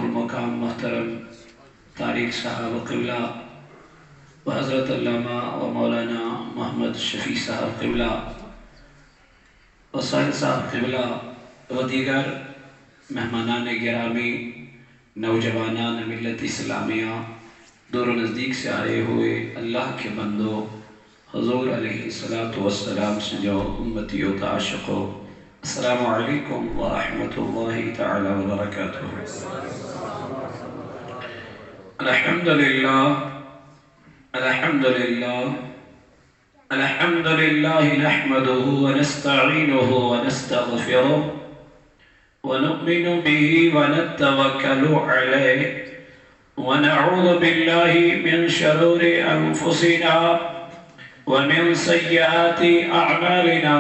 المقام محترم طارق صاحب قبلہ و حضرت علامہ و مولانا محمد شفیع صاحب قبلہ و سائل صاحب قبلہ و دیگر مہمانان گرامی، نوجوانان ملت اسلامیہ، دور و نزدیک سے آئے ہوئے اللہ کے بندو، حضور علیہ السلام سے جو امتیوں کا عاشق ہو، السلام علیکم ورحمۃ اللہ تعالی وبرکاتہ۔ الحمدللہ نحمده ونستعینه ونستغفره ونؤمن به ونتوکل علیہ ونعوذ باللہ من شرور انفسنا ومن سیئات اعمالنا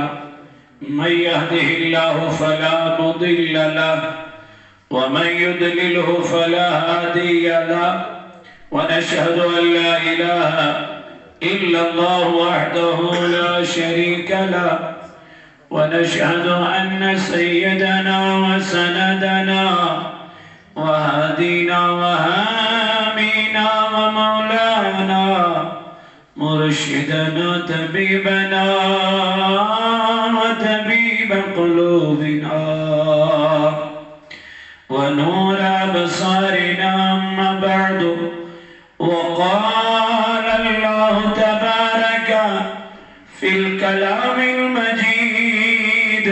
من يهده الله فلا مضل له ومن يضلله فلا هادي له ونشهد أن لا إله إلا الله وحده لا شريك له ونشهد أن سيدنا وسندنا وهدينا وهامينا ومولانا مرشدنا طبيبنا وطبيب قلوبنا ونور أبصارنا أما بعد وقال الله تبارك في الكلام المجيد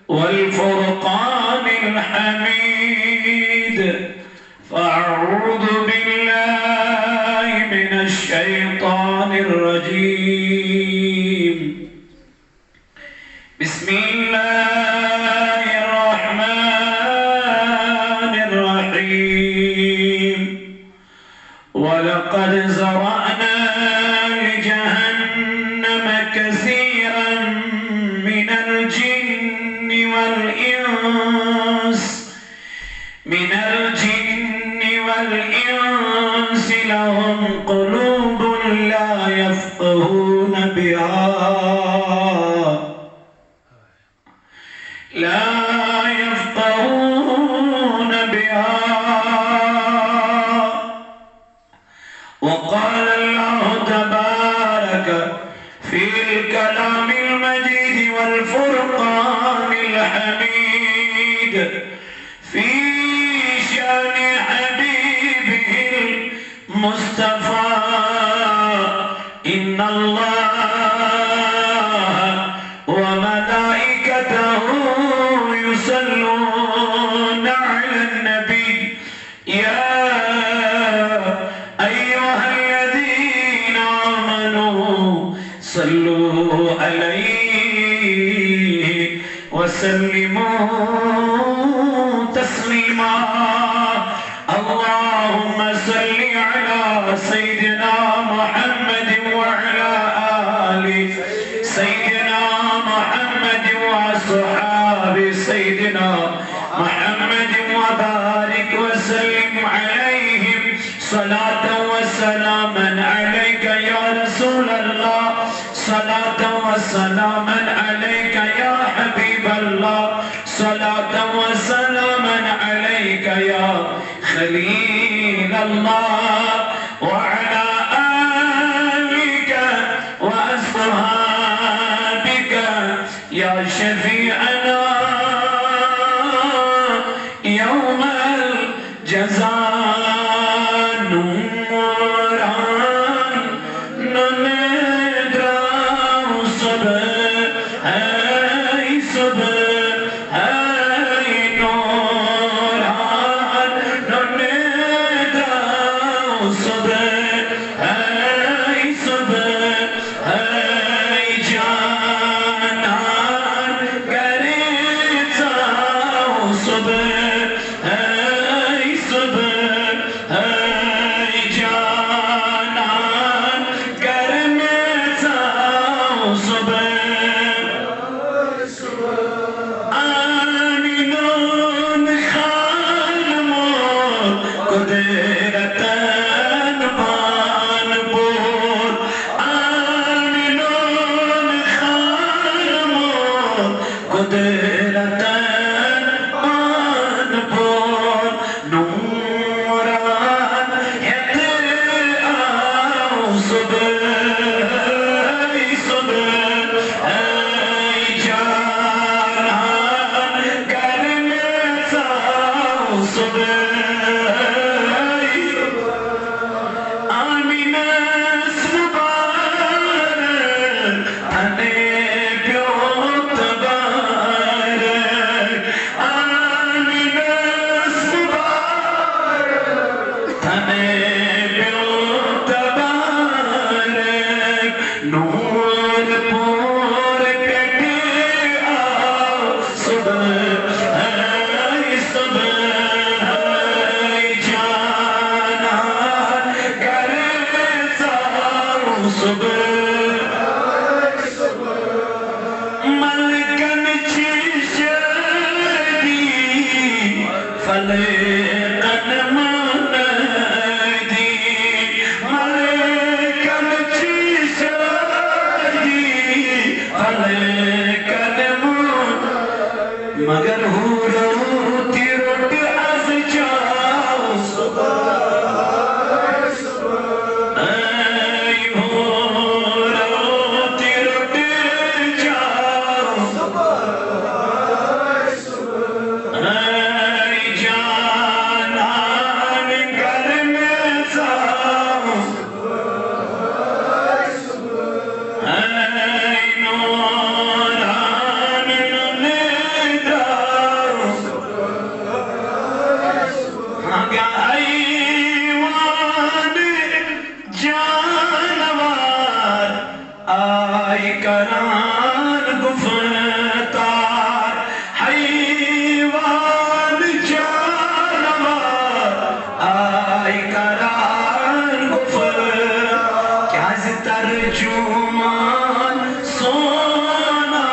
والفرقان الحميد فأعوذ بالله من الشيطان الرجيم بسم الله الرحمن الرحيم ولقد زرعنا لجهنم كثيرا من الجن والإنس لهم قلوب لا يفقهون بها وقال الله تبارك في الكلام المجيد والفرقان الحميد في شأن حبيبه المصطفى إن الله وملائكته يصلون على النبي يا أيها الذين آمنوا صلوا عليه وسلموا تسليما اللهم صل على سيدنا محمد وعلى آل سيدنا محمد وصحاب سيدنا محمد وبارك وسلم عليهم صلاة وسلاما عليك يا رسول الله صلاة وسلاما عليك يا حبيب الله صلاة وسلاما عليك يا خليل الله وعلى آلك وأصحابك يا شفيعنا يوم الجزاء قدرتاً آن بول نور مگر روتی روٹ از جاؤ اے روتی روٹ جاؤ اے جانان گھر میں جاؤ اے نوران کران گفتار حیوان جانور آئی کران گفتار کیا ترجمان سونا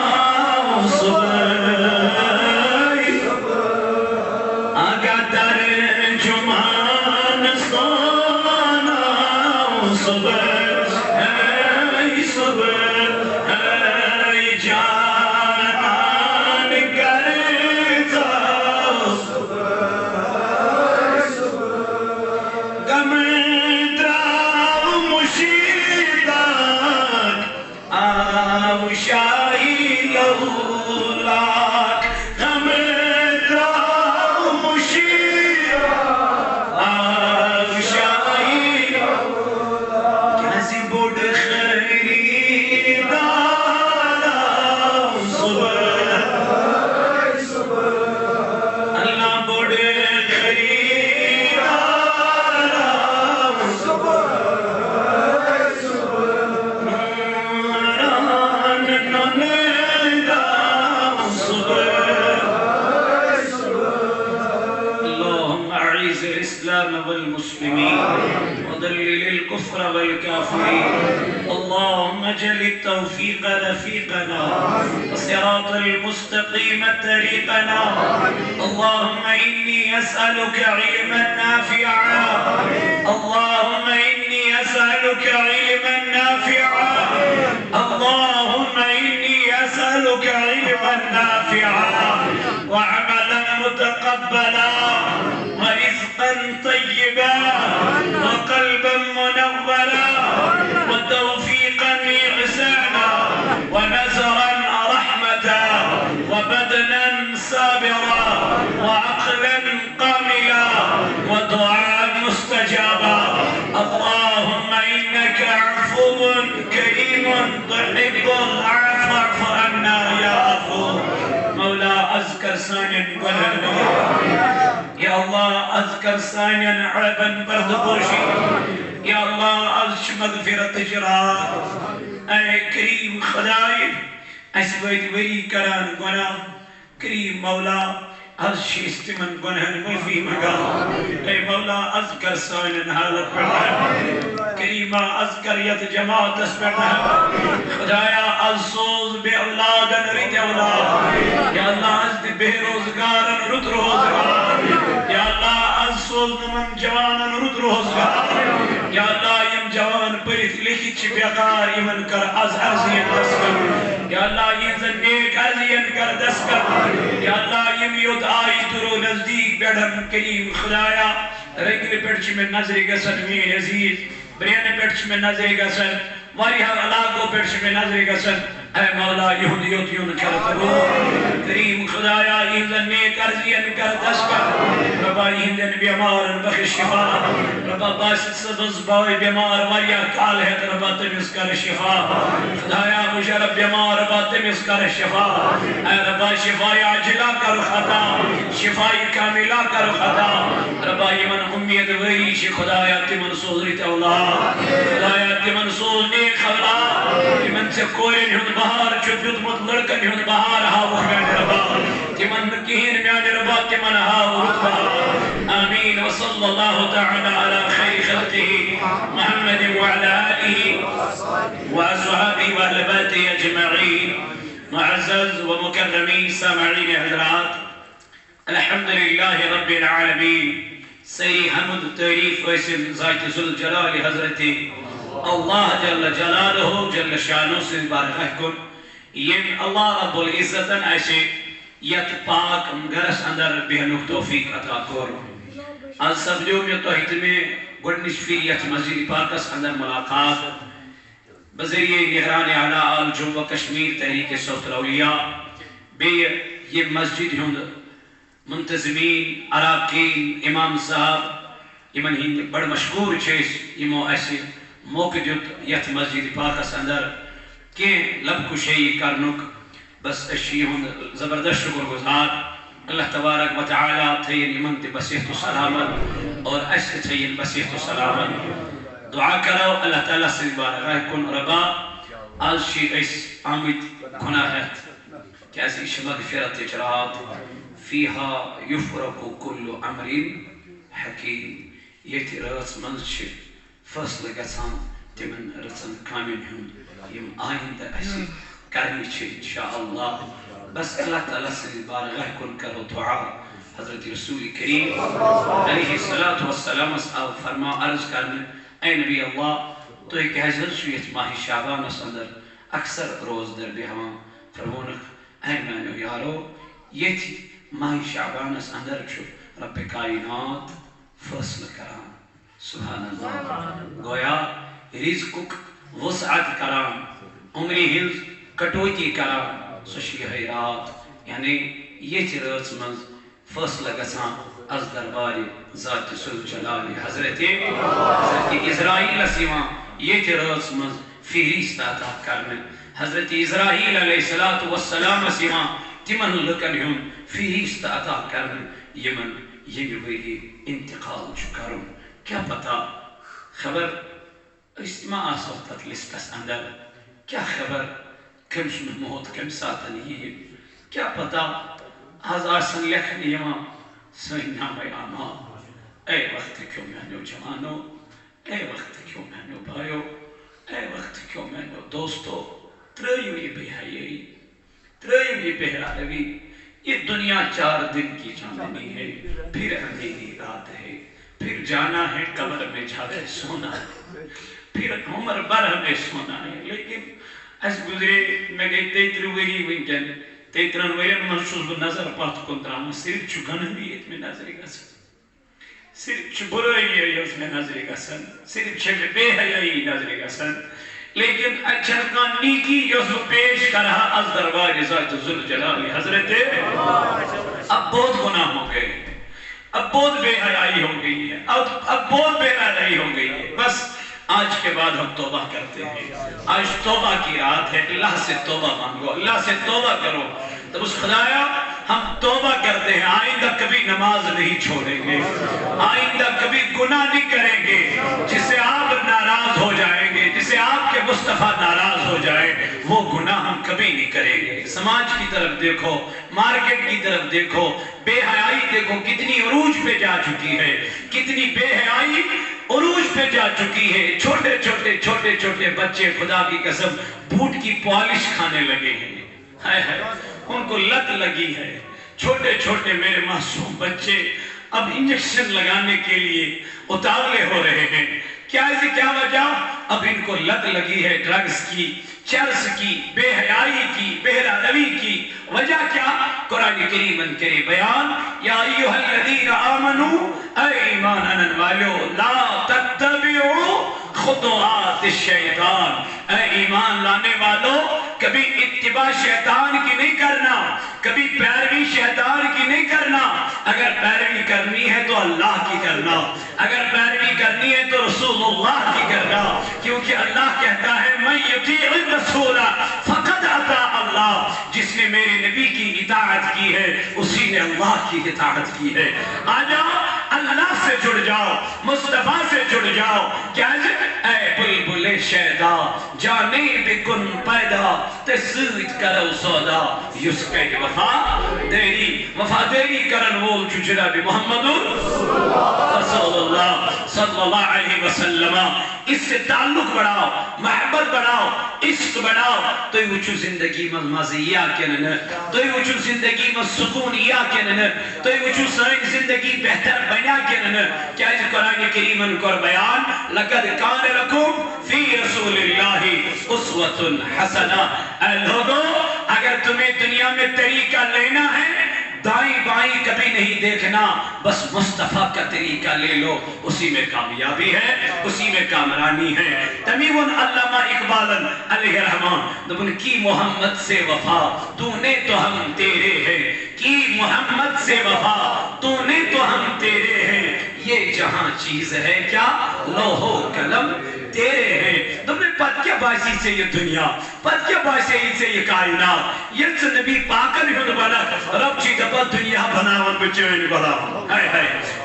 صبح آگا ترجمان سونا صبح الإسلام والمسلمين وضلل الكفر والكافرين اللهم اجعل التوفيق رفيقنا وصراط المستقيم طريقنا اللهم إني أسألك علما نافعا اللهم إني أسألك علما نافعا اللهم إني أسألك علما نافعا وعملا متقبلا ورزقا طيبا وقلبا منورا وتوفيقا إحسانا ونزرا رحمة وبدنا صابرا وعقلا كاملا ودعاء مستجابا اللهم إنك عفو كريم تحب العفو فاعف عنا يا عفو مولا أذكر سانيا يا الله أذكر سانيا عيبا بردبوشي يا الله أذش مغفرة جرات أي كريم خداي أسويت وري كران گنا كريم مولا أذش استمن گنهن مفي مقا أي مولا أذكر سانيا حالت بردان كريما أذكر يد جماعت اسبردان خدايا أذصوز بأولادا ريد أولاد يا الله أذد بهروزگارا رد روزگار يا الله أذصوز من جوانا رد روزگار يا الله يم جوان بريد لكت بيقار يمن كر أز أرزين دسكر يا الله ينزل نيك أرزين كر دسكر يا الله يم يود آي درو نزدیک بیڑھم کریم خدایا رنگل پیڑچ میں نظر گسن میر عزیز بریان پیڑچ میں نظر گسن واری ہم علاقوں پیڑچ میں نظر گسن اے مولا یہودیوں کر قبول کریم خدایا ایندن نیک ارزین کر دشکر ربا ایندن بیمارن بخش شفا ربا باسط سبز بائی بیمار وریا کال ہے ربا تمیز کر شفا خدایا مجرب بیمار ربا تمیز کر شفا اے ربا شفای عاجلہ کر خطا شفای کاملہ کر خطا ربا یمن امید وریش خدایا تمن سوزریت اولاد خدایا تمن سوز نیک اولاد تمن سے کورین ہن بہار چھت مت لڑکن ہن بہار ہاو میان ربا تمن کہین میان ربا تمن ہاو ربا آمین وصلی اللہ تعالی علی خیر خلقه محمد وعلى آله وأصحابه وأهل بيته أجمعين معزز ومكرمين سامعين حضرات الحمد لله رب العالمين سری حمد تعریف ویسے ذات ذوالجلال حضرت اللہ جل جلالہ جل شانہ سے بارگاہ کن یم اللہ رب العزتن ایسے یت پاک گرس اندر بہنک توفیق عطا کر آج سبجو میں توحید میں گوڑنش فی یت مسجد پاکس اندر ملاقات بذریعہ نگران اعلیٰ آل جنوب کشمیر تحریک صوت الاولیاء بے یہ مسجد ہند منتظمین عراقین امام صاحب یمن ہند بڑ مشہور چیز یمو ایسے موقع دیت یت مسجد پاکس اندر کہ لب کشی کرنک بس اشی ہند زبردست شکر گزار اللہ تبارک و تعالی تھین یمن تی بسیحت و سلامت اور ایسے تھین بسیحت و سلامت دعا کرو اللہ تعالیٰ سے بارگاہ کن ربا آج شی اس آمد گناہت کیسی اش مغفرت اجرات فیہا یفرق کل عمر حکیم یہ تی رأس منز فصل گسان تمن رسن کامن ہند یم آئندہ ایسی کرنی چھے انشاءاللہ بس اللہ تعالیٰ سے بارگاہ کن کرو دعا حضرت رسول کریم علیہ السلام فرما عرض کرنے اے نبی اللہ تو ایک حضرت شویت ماہی شعبان اس اندر اکثر روز در بیہوان فرمونک اے مینو یارو یہ تھی ماہی شعبان اس اندر چھو رب کائنات فصل کران سبحان اللہ گویا رزقک وسعت کران عمری ہنز کٹوتی کران سوشی حیرات یعنی یہ تھی رأس منز فصل گسان از درباری ذات ذوالجلال حضرت اسرائیل سیوان یہ تھی رأس منز فہرست عطا کرنے حضرت اسرائیل علیہ السلام سیوان تمن لکن ہن فہرست عطا کرنے یمن یہ بھی انتقال چکاروں کیا پتا خبر اجتماع آسوتت لسکس اندر کیا خبر کم سن موت کم ساتن یہ کیا پتا ہزار سن لکھن یمان سن نام آما اے وقت کیوں مینو جوانو اے وقت کیوں مینو بھائیو اے وقت کیوں مینو دوستو ترائیو یہ بہائی ترائیو یہ بہرا روی یہ دنیا 4 دن کی چاندنی ہے پھر اندھیری رات ہے پھر جانا ہے قبر میں جا کے سونا ہے پھر عمر بر ہمیں سونا ہے لیکن اس گزرے میں گئی تیتر وری ونکن تیترن ورین منشوز نظر پات کن دراما صرف چو گنہویت میں نظر گسن صرف چو برائی اس میں نظر گسن صرف چو بے حیائی نظر گسن لیکن اچھر کا نیکی یوزو پیش کرہا از دربار ذات ذوالجلال حضرت اب بہت گناہ ہو گئے اب بہت بے حیائی ہو گئی ہے اب بہت بے حیائی ہو گئی ہے بس آج کے بعد ہم توبہ کرتے ہیں آج توبہ کی رات ہے اللہ سے توبہ مانگو اللہ سے توبہ کرو تو اس خدایا ہم توبہ کرتے ہیں آئندہ کبھی نماز نہیں چھوڑیں گے آئندہ کبھی گناہ نہیں کریں گے جس سے آپ ناراض ہو جائیں گے جس سے آپ کے مصطفیٰ ناراض ہو جائیں وہ گناہ ہم کبھی نہیں کریں گے سماج کی طرف دیکھو مارکیٹ کی طرف دیکھو بے حیائی دیکھو کتنی عروج پہ جا چکی ہے کتنی بے حیائی عروج پہ جا چکی ہے چھوٹے چھوٹے بچے خدا کی قسم بوٹ کی پالش کھانے لگے ہیں ان کو لت لگی ہے چھوٹے میرے معصوم بچے اب انجیکشن لگانے کے لیے اتاولے ہو رہے ہیں کیا وجہ اب ان کو لت لگی ہے ڈرگز کی چرس کی بے حیائی کی بہرہ روی کی وجہ کیا قرآن کریم کرے بیان یا ایوہ الذین آمنوا اے ایمان انن والو لا تتبعوا خطوات الشیطان، اے ایمان لانے والوں کبھی اتباع شیطان کی نہیں کرنا، کبھی پیروی شیطان کی نہیں کرنا۔ اگر پیروی کرنی ہے تو اللہ کی کرنا، اگر پیروی کرنی ہے تو رسول اللہ کی کرنا، کیونکہ اللہ کہتا ہے من یطیع الرسول فقد اطاع اللہ، جس نے میرے نبی کی اطاعت کی ہے اسی نے اللہ کی اطاعت کی ہے۔ آ جاؤ اللہ سے جڑ جاؤ، مصطفیٰ سے جڑ جاؤ۔ کیا اے بلبل شیدا جانے بکن پیدا تسید کرو سودا، یسکے وفاداری کرن وول چھو جناب محمد رسول اللہ صلی اللہ علیہ وسلم۔ اس سے تعلق بڑھاؤ، محبت بڑھاؤ، عشق بڑھاؤ، تو یہ وچھو زندگی میں مزیہ کنن، تو یہ وچھو زندگی میں سکونیہ کنن، تو یہ وچھو سائن زندگی بہتر بنا کنن۔ کیا اس قرآن کریم کر بیان لقد کان لکم فی رسول اللہ اسوۃ حسنہ۔ اے لوگوں اگر تمہیں دنیا میں طریقہ لینا ہے دائیں بائیں کبھی نہیں دیکھنا، بس مصطفیٰ کا طریقہ لے لو، اسی میں کامیابی ہے، اسی میں کامرانی ہے۔ تمیم علامہ اقبال علیہ الرحمن دبن کی محمد سے وفا تو نے تو ہم تیرے ہیں، کی محمد سے وفا تو نے تو ہم تیرے ہیں، یہ جہاں چیز ہے کیا لوح و قلم تیرے ہیں۔ تمہیں پت کیا باعثی سے یہ دنیا، پت کیا باعثی سے یہ کائنات، یہ سے نبی پاکر ہوں بنا رب چی دبا دنیا بناون بچوئن غلام۔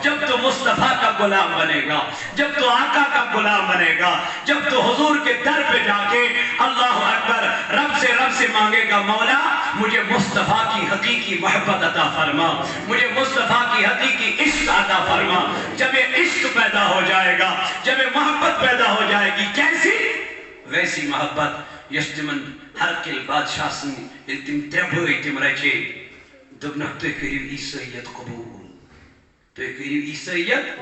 جب تو مصطفیٰ کا غلام بنے گا، جب تو آقا کا غلام بنے گا، جب تو حضور کے در پہ جا کے اللہ اکبر رب سے مانگے گا مولا مجھے مصطفیٰ کی حقیقی محبت عطا فرما، مجھے مصطفیٰ کی حقیقی عشق عطا فرما۔ جب یہ عشق پیدا ہو جائے گا، جب یہ محبت پیدا ہو جائے گی، کیسی؟ ویسی محبت یشتمن ہر کل بادشاہ سن التم تربھوئی تم رچے دبنک تو کریو عیسیت قبول، تو کریو عیسیت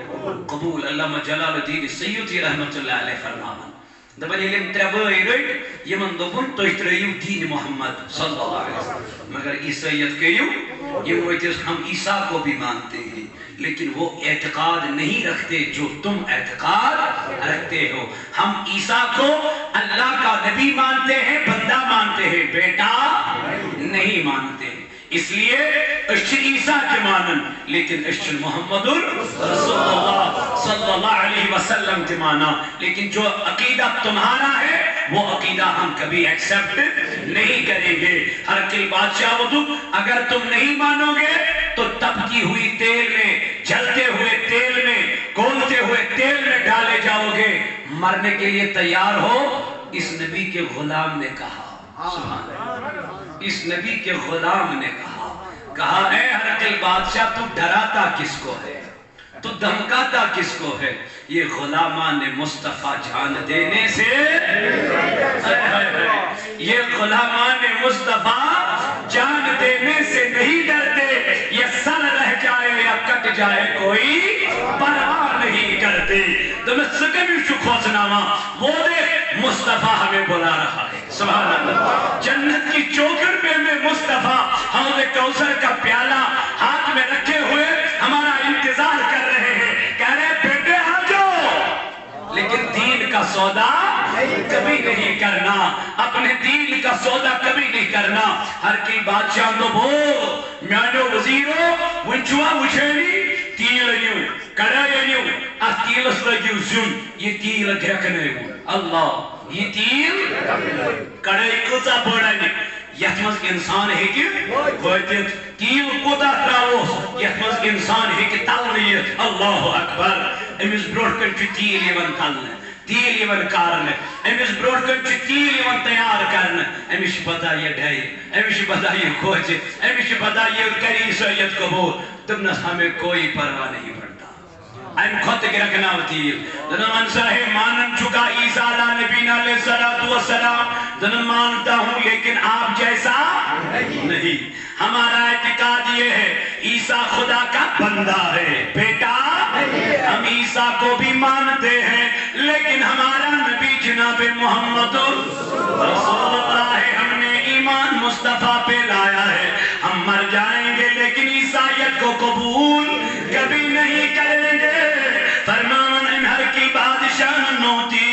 قبول۔ علامہ جلال الدین سیوطی رحمت اللہ علیہ فرماون دبن علم تربھوئی رٹ یمن دبن تو اتریو دین محمد صلی اللہ علیہ وسلم، مگر عیسیت کریو یہ وہ ہم عیسیٰ کو بھی مانتے ہیں لیکن وہ اعتقاد نہیں رکھتے جو تم اعتقاد رکھتے ہو۔ ہم عیسیٰ کو اللہ کا نبی مانتے ہیں، بندہ مانتے ہیں، بیٹا نہیں مانتے ہیں۔ اس لیے اشتر عیسیٰ کے مانن لیکن اشتر محمد رسول اللہ صلی اللہ علیہ وسلم کے مانا، لیکن جو عقیدہ تمہارا ہے وہ عقیدہ ہم کبھی ایکسپٹ نہیں کریں گے۔ ہر کل بادشاہ وضو اگر تم نہیں مانو گے تو تبکی ہوئی تیل میں، جلتے ہوئے تیل میں، کھولتے ہوئے تیل میں ڈالے جاؤ گے، مرنے کے لیے تیار ہو۔ اس نبی کے غلام نے کہا، سبحان اللہ، اس نبی کے غلام نے کہا اے ہرقل بادشاہ تو ڈراتا کس کو ہے، تو دھمکاتا کس کو ہے؟ یہ غلامان مصطفیٰ جان دینے سے، یہ غلامان مصطفیٰ جان دینے سے نہیں ڈرتے، یہ سر رہ جائے یا کٹ جائے کوئی پرواہ نہیں کرتے۔ تو میں سکمی شکوہ سناما وہ دیکھ مصطفیٰ ہمیں بلا رہا ہے، سبحان اللہ۔ جنت کی چوکر پہ میں مصطفیٰ حوض کوثر کا پیالہ ہاتھ میں رکھے ہوئے ہمارا انتظار کر رہے ہیں، کہہ رہے بیٹے آ جاؤ، لیکن دین کا سودا کبھی نہیں کرنا، اپنے دین کا سودا کبھی نہیں کرنا۔ ہر کی بادشاہ نو بھو میانو وزیرو ونچوا وچھینی تیل نیو کڑائی نیو اس تیل اس لگیو زیون، یہ تیل گھرکنے ہوں اللہ، یہ تیل کڑائی کتا بڑھانی یتمز انسان ہے کہ ویدیت تیل کوتا تراؤس، یتمز انسان ہے کہ تلنیت اللہ اکبر۔ امیز بروٹ کن چو تیل یمن تلنے، تیل یمن کارنے، امیز بروٹ کن چو تیل یمن تیار کرنے، امیش پتا یہ ڈھائی، امیش پتا یہ کھوچے، امیش پتا یہ کری عیسیت قبول، تم نہ ہمیں کوئی پرواہ نہیں پڑتا۔ I'm خود کے رکھنا ہوتی ہے دن منصر ہے مانن چکا عیسیٰ علیہ نبینا علیہ السلام، دن مانتا ہوں لیکن آپ جیسا نہیں۔ ہمارا اعتقاد یہ ہے عیسیٰ خدا کا بندہ ہے، بیٹا ہم عیسیٰ کو بھی مانتے ہیں لیکن ہمارا نبی جناب محمد رسول اللہ ہے، ہم نے ایمان مصطفیٰ پہ لایا ہے۔ ہم مر جائیں گے لیکن عیسائیت کو قبول کبھی نہیں کریں گے۔ فرمان ان ہر کی بادشاہ نوتی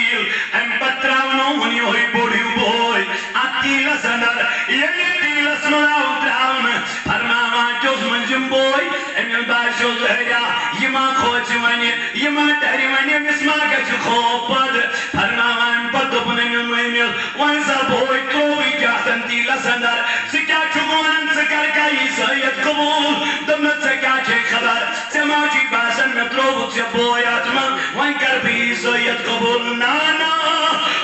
تیلس اندر یعنی تیلس مناو تراؤن فرماوان چوز منجم بوئی امین باشو زہریا یما کھوچ ونی یما ڈری ونی مسما کچھ خوپد فرماوان پتوپن امین مہمیل وانسا بوئی تووی جاسن تیلس اندر سکیا چگونن سکر کا عیسائیت قبول دمت سکیا چھے خبر سماجی باسن میں تروبت سے بویات من وان کر بھی عیسائیت قبول نانا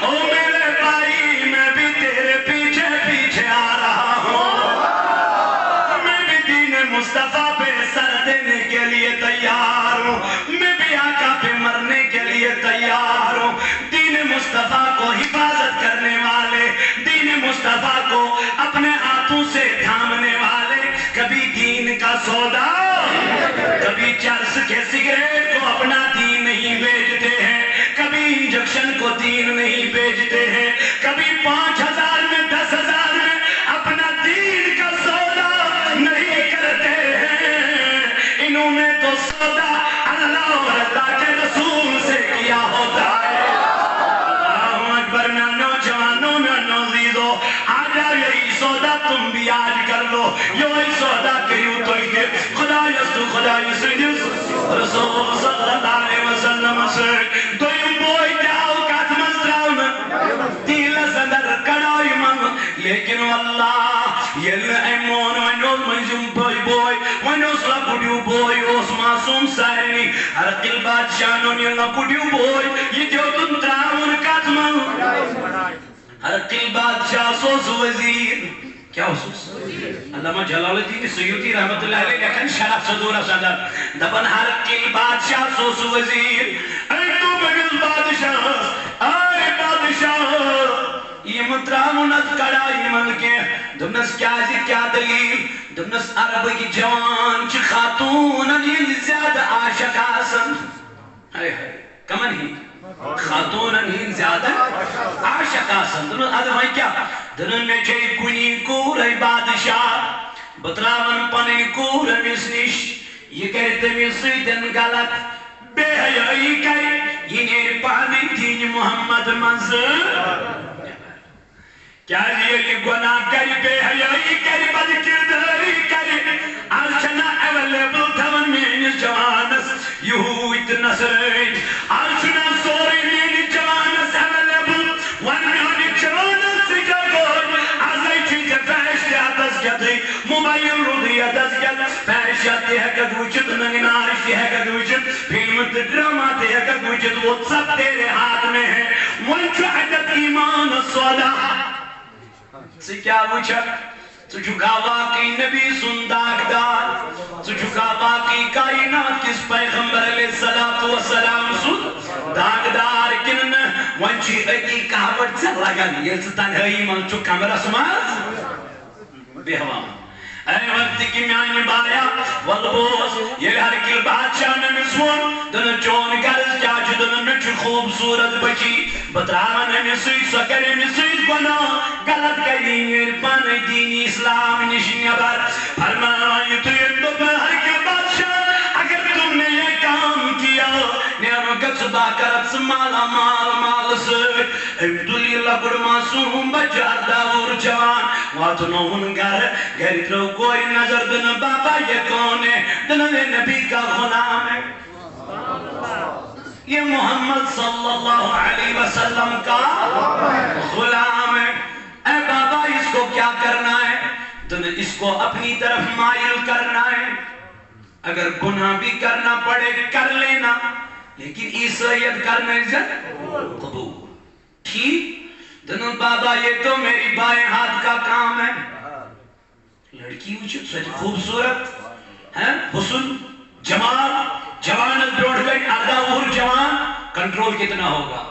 او میرے بھائی میں بھی تیرے پیچھے پیچھے آ رہا ہوں میں بھی دین مصطفیٰ پہ سر دینے کے لیے تیار ہوں میں بھی آقا پہ مرنے کے لیے تیار ہوں دین مصطفیٰ کو حفاظت کرنے والے دین مصطفیٰ کو اپنے ہاتھوں سے تھامنے والے کبھی دین کا سودا کبھی چرس کے سگریٹ کو اپنا دین نہیں بیچتے ہیں کبھی انجیکشن کو دین نہیں بیچتے ہیں کبھی 5,000 میں 10,000 میں اپنا دین کا سودا نہیں کرتے ہیں انہوں نے تو سودا اللہ اور اللہ کے رسول سے کیا ہوتا ہے اللہ اکبر میں نوجوانوں میں نوزیزو آج یہی سودا تم بھی آج کر لو یہی سودا کریو تو ہی خدا یستو خدا یسجس رسول صلی اللہ علیہ وسلم سے دویم بوئی جاؤ کات مزراؤن تیل زندر کڑائی من لیکن واللہ یل ایمون ونوز منجم بوئی بوئی ونوز لکڑیو بوئی اس معصوم سائنی ارقل بادشانون یل لکڑیو بوئی یہ جو تم تراؤن کات من ارقل بادشاہ سوز وزیر کیا حسوس علامہ جلال الدین سیوطی رحمت اللہ علیہ لیکن شرف صدورہ صدر دبن ہر کل بادشاہ سوس وزیر اے تو بگل بادشاہ آئے بادشاہ یہ مترامونت کڑائی من کے دمنس کیا جی کیا دلیل دمنس عرب کی جوان چی خاتون انہی زیادہ عاشق آسن کمن ہی خاتون انہی زیادہ عاشق آسن دنوں آدم ہے کیا دنوں میں جائی کنی کور ہے بادشاہ بطراون پنے کور امیس نش یہ کہتے میں سیدن غلط بے حیائی کئی یہ نیر پانے دین محمد منظر کیا یہ گناہ کری بے حیائی کری بد کرداری کری آلچنا اویلیبل تھون میں جوانس یہویت نصرین آلچنا سوری میں جوانس اویلیبل ون میں جوانس سکا گوئی آزائی چیزیں فیش دیا دس گیا موبائل رو دیا دس گیا فیش جاتے ہیں کہ دوچت نگنارش ہے کہ دوچت فلم ڈراما تے ہے کہ دوچت وہ سب تیرے ہاتھ میں ہے منچوحدت ایمان السودا سے کیا وچھک سچکا واقعی نبی سنداغدار سچکا واقعی کائنات کس پیغمبر علیہ السلام سن داغدار کنن ونچی اکی کہاوٹ سے لگن یہ ستان ہئی منچو کمرہ سماز بے حوام اے وقت کی میانی بایا والبوس یہ ہر کل بادشاہ میں مسون دن چون گرز کیا جو دن میں چو خوبصورت بچی بطراون میں سوئی سکر میں سوئی گنا غلط کری پان دینی اسلام نشنی بر فرمائی تو یہ تو ہر کل بادشاہ اگر تم نے یہ کام کیا نیرو گچ باکرت سمالا مال سے عبداللہ بڑ معصوم بچار داور جوان واتنو ان گھر تو کوئی نظر دن بابا یہ کون ہے دن نبی کا غلام ہے یہ محمد صلی اللہ علیہ وسلم کا غلام ہے اے بابا اس کو کیا کرنا ہے دن اس کو اپنی طرف مائل کرنا ہے اگر گناہ بھی کرنا پڑے کر لینا لیکن عیسائیت کرنے سے قبول ٹھیک دن بابا یہ تو میری بائیں ہاتھ کا کام ہے لڑکی وچھت سچ خوبصورت حسن جمال جوانت بروڑ گئی آدھا اور جوان کنٹرول کتنا ہوگا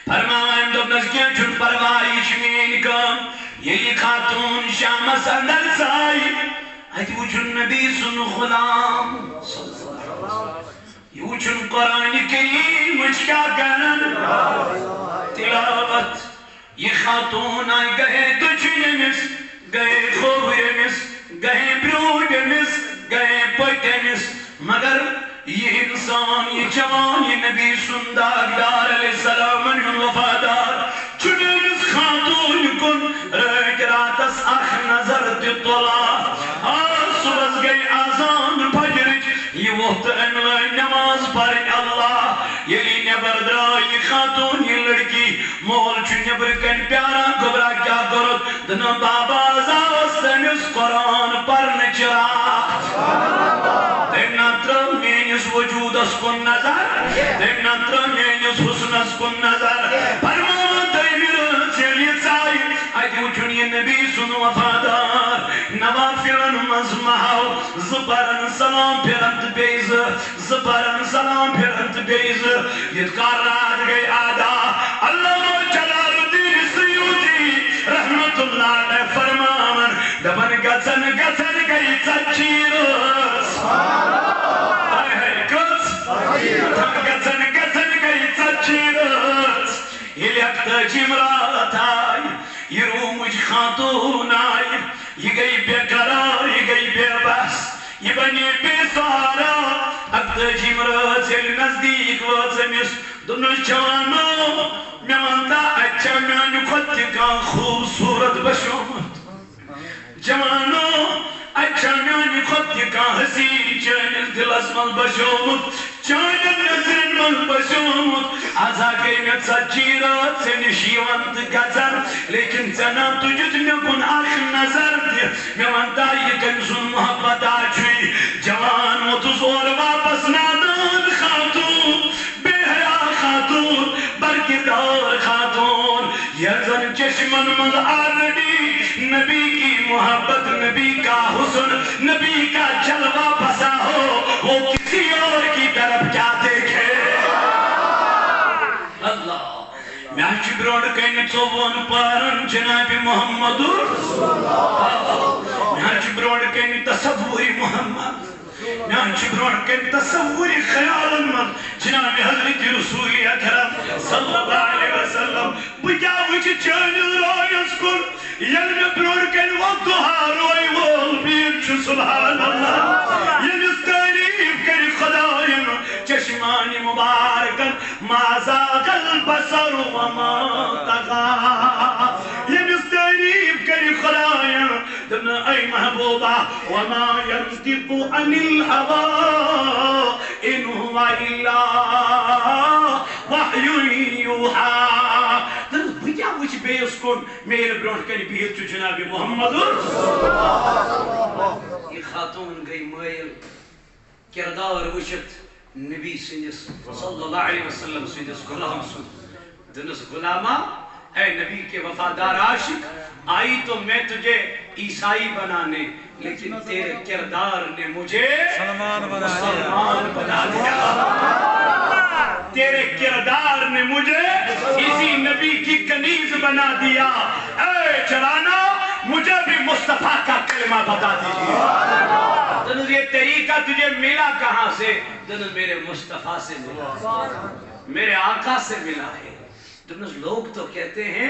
فرماوائن دو نزکیاں چھن پروائی شمین کم یہی خاتون شام سندر سائی آتی وچھن نبی سن غلام یہ وچھن قرآن کریم مجھکا گرن تلاوت یہ خاتون آئی گئے تجھنے مس گئے خوبرمس گئے برودمس گئے پوٹمس مگر یہ انسان یہ جوان یہ نبی سنداغدار علیہ السلام وفادار چنین اس خاتون رسول کن رٲکۍ راتس اکھ نظر تہِ تُلان صُبحس گٔے آذان فجرٕچ یہِ ووٚتھ تہٕ أمۍ لٲج نٮ۪ماز پرٕنۍ اللہ ییٚلہِ یہِ نٮ۪بر درٛاے یہِ خاتوٗن یہِ لڑکی مول چھُ نٮ۪برٕ کَنۍ پیاران گۄبرا کیٛاہ کوٚرُتھ دوٚپُن بابا آز آوُس تٔمِس قرآن پرنٕچ راتھ تٔمۍ نا ترٛٲو میٛٲنِس وجوٗدس کُن نظر تٔمۍ نا ترٛٲو میٛٲنِس حُسنس کُن نظر فرمووُن دوٚیمہِ رٲژ ییٚلہِ یہِ ژایہِ اَتہِ وُچھُن یہِ نبی سُنٛد وفادار نوافلن منٛز مہو زٕ پرن سلام پھِرن تہٕ بیٚیہِ زٕ پرن سلام پھِرن تہٕ بیٚیہِ یِتھ کال رات گٔے ادا علامہ جلال الدین سیوطی رحمت اللہ علیہ فرماون دپن گژھن گژھن گٔے ژتجی رٲژ گژھن گژھن گٔے ژتجی رٲژ ییٚلہِ اکتٲجِم رات آیہِ یہِ روٗمٕچ خاتوٗن آیہِ یہِ گٔے بے قرار یہِ گٔے بے بس یہِ بنے بے سہارا اکتٲجِم رٲژ ییٚلہِ نزدیٖک وٲژ أمِس دوٚپنَس جوانو مےٚ وَن تا اَتہِ چھا میٛانہِ کھۄتہٕ تہِ کانٛہہ خوٗبصوٗرت بشومُت جوانو اَتہِ چھا میٛانہِ کھۄتہٕ تہِ کانٛہہ حسیٖن چٲنِس دِلس منٛز بشومُت چانٮ۪ن نظرن منٛز بشومُت آزا گٔے مےٚ ژتجی رٲژ ژےٚ نِش یِوان تہٕ گژھان لیکن ژےٚ نا تُجُتھ مےٚ کُن اکھ نظر تہِ مےٚ وَن تا یہِ کٔمۍ سُنٛد محبتا چھُے جوان ووتُس اورٕ واپس نادان خاتوٗن بے حیا خاتوٗن برکِردار خاتوٗن یَتھ زن چشمن منٛز آلریڈی نبی کی محبت نبی کا حسن نبی کا جلوہ بسا ہو وہ کسی اور کی طرف کیا دیکھے اللہ میں چھُ برونٛٹھ کَنہِ ژوٚوُہن پارن جناب محمد میں چھُ برونٛٹھ کَنہِ تصوُرِ محمد میں چھُ برونٛٹھ کَنہِ تصوُرِ خیالن منٛز جناب حضرت رسول اکرم صلی اللہ علیہ وسلم بہٕ کیٛاہ وٕچھِ چٲنِس رویس کُن ییٚلہِ مےٚ برونٛٹھ کَنہِ وقتُہا روے وول پیٖر چھُ سبحان اللہ ییٚمِس تعریٖف کَرِ خۄداین چشمانہِ مُبارکن ما زاغ البصر وما طغى ییٚمِس تعریٖف کَرِ خۄداین دوٚپنہٕ اے محبوبا وما ينطق عن الهوى إن هو إلا وحي يوحى بہٕ کیٛاہ وٕچھِ بیٚیِس کُن مےٚ ییٚلہِ برونٛٹھ کَنہِ بِہِتھ چھُ جناب محمد یہِ خاتوٗن گٔے مٲیِل کِردار وٕچھِتھ نبی سٕنٛدِس صلی اللہ علیہ وسلم سٕنٛدِس غلام سُنٛد دوٚپنَس غلامہ اے نبی کے وفادار عاشق آئی تو میں تجھے عیسائی بنانے لیکن تیرے کردار نے مجھے مسلمان بنا دیا تیرے کردار نے مجھے اسی نبی کی کنیز بنا دیا اے جوانو مجھے بھی مصطفیٰ کا کلمہ بتا دیجئے دنس یہ طریقہ تجھے ملا کہاں سے دنس میرے مصطفیٰ سے ملا میرے آقا سے ملا ہے دنس لوگ تو کہتے ہیں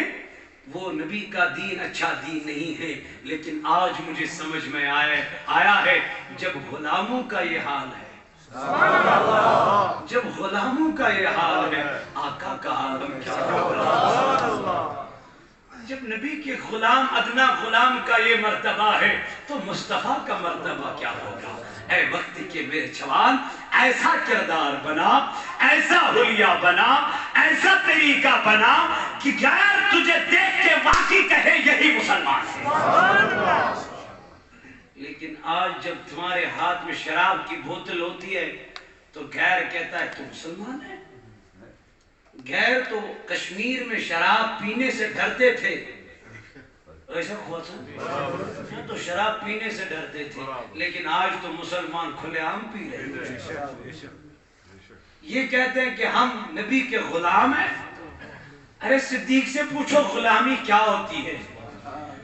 وہ نبی کا دین اچھا دین نہیں ہے لیکن آج مجھے سمجھ میں آیا ہے جب غلاموں کا یہ حال ہے جب غلاموں کا یہ حال ہے آقا کا عالم کیا ہوگا جب نبی کے غلام ادنا غلام کا یہ مرتبہ ہے تو مصطفیٰ کا مرتبہ کیا ہوگا اے وقت کے میرے جوان ایسا کردار بنا ایسا حلیہ بنا ایسا طریقہ بنا کہ غیر تجھے دیکھ کے واقعی کہے یہی مسلمان ہے لیکن آج جب تمہارے ہاتھ میں شراب کی بوتل ہوتی ہے تو غیر کہتا ہے تو مسلمان ہے غیر تو کشمیر میں شراب پینے سے ڈرتے تھے ایسا ہوا تھا تو شراب پینے سے ڈرتے تھے لیکن آج تو مسلمان کھلے عام پی رہے ہیں یہ کہتے ہیں کہ ہم نبی کے غلام ہیں ارے صدیق سے پوچھو غلامی کیا ہوتی ہے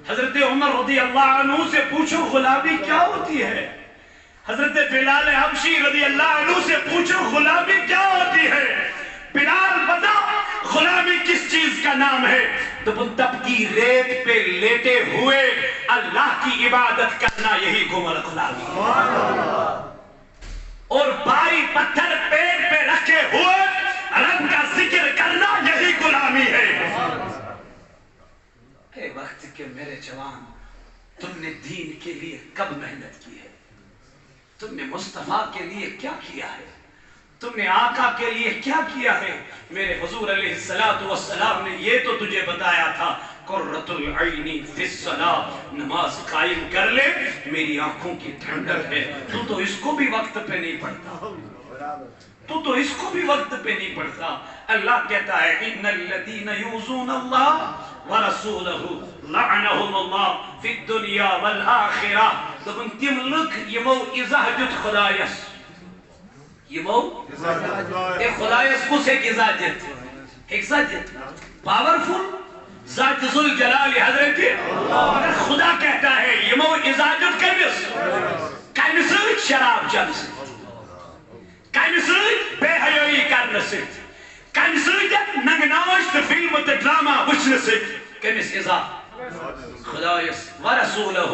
حضرت عمر رضی اللہ عنہ سے پوچھو غلامی کیا ہوتی ہے حضرت بلال حبشی رضی اللہ عنہ سے پوچھو غلامی کیا ہوتی ہے بلال بتا غلامی کس چیز کا نام ہے تب کی ریت پہ لیٹے ہوئے اللہ کی عبادت کرنا یہی گمر غلامی اور بھاری پتھر پیٹ پہ رکھے ہوئے رب کا ذکر کرنا یہی غلامی ہے تم نے دین کے لیے کب محنت کی ہے؟ تم نے مصطفیٰ کے لیے کیا کیا ہے؟ تم نے آقا کے لیے کیا کیا ہے؟ میرے حضور علیہ السلام نے یہ تو تجھے بتایا تھا، قرۃ العین فی الصلاۃ، نماز قائم کر لے میری آنکھوں کی ٹھنڈک ہے۔ تو اس کو بھی وقت پہ نہیں پڑھتا، تو اس کو بھی وقت پہ نہیں پڑھتا۔ اللہ کہتا ہے ان الذین یؤذون اللہ ورسولہ لعنہم اللہ فی الدنیا والآخرہ۔ دبن تم لک یمو ایزا دیت خدایس، یمو اے خدایس کس ایک ایزا دیت؟ ایزا دیت پاورفل ذات ذل جلال حضرت مگر خدا کہتا ہے یمو ایزا دیت کمس، کمس سۭتۍ شراب چنہٕ سۭتۍ، کمس سۭتۍ بے حیائی کرنہٕ سۭتۍ، کمس سۭتۍ ننگناش تہٕ فلم تہٕ ڈرامہ وٕچھنہٕ سۭتۍ، کمس ایزا؟ خدایس ورسولہ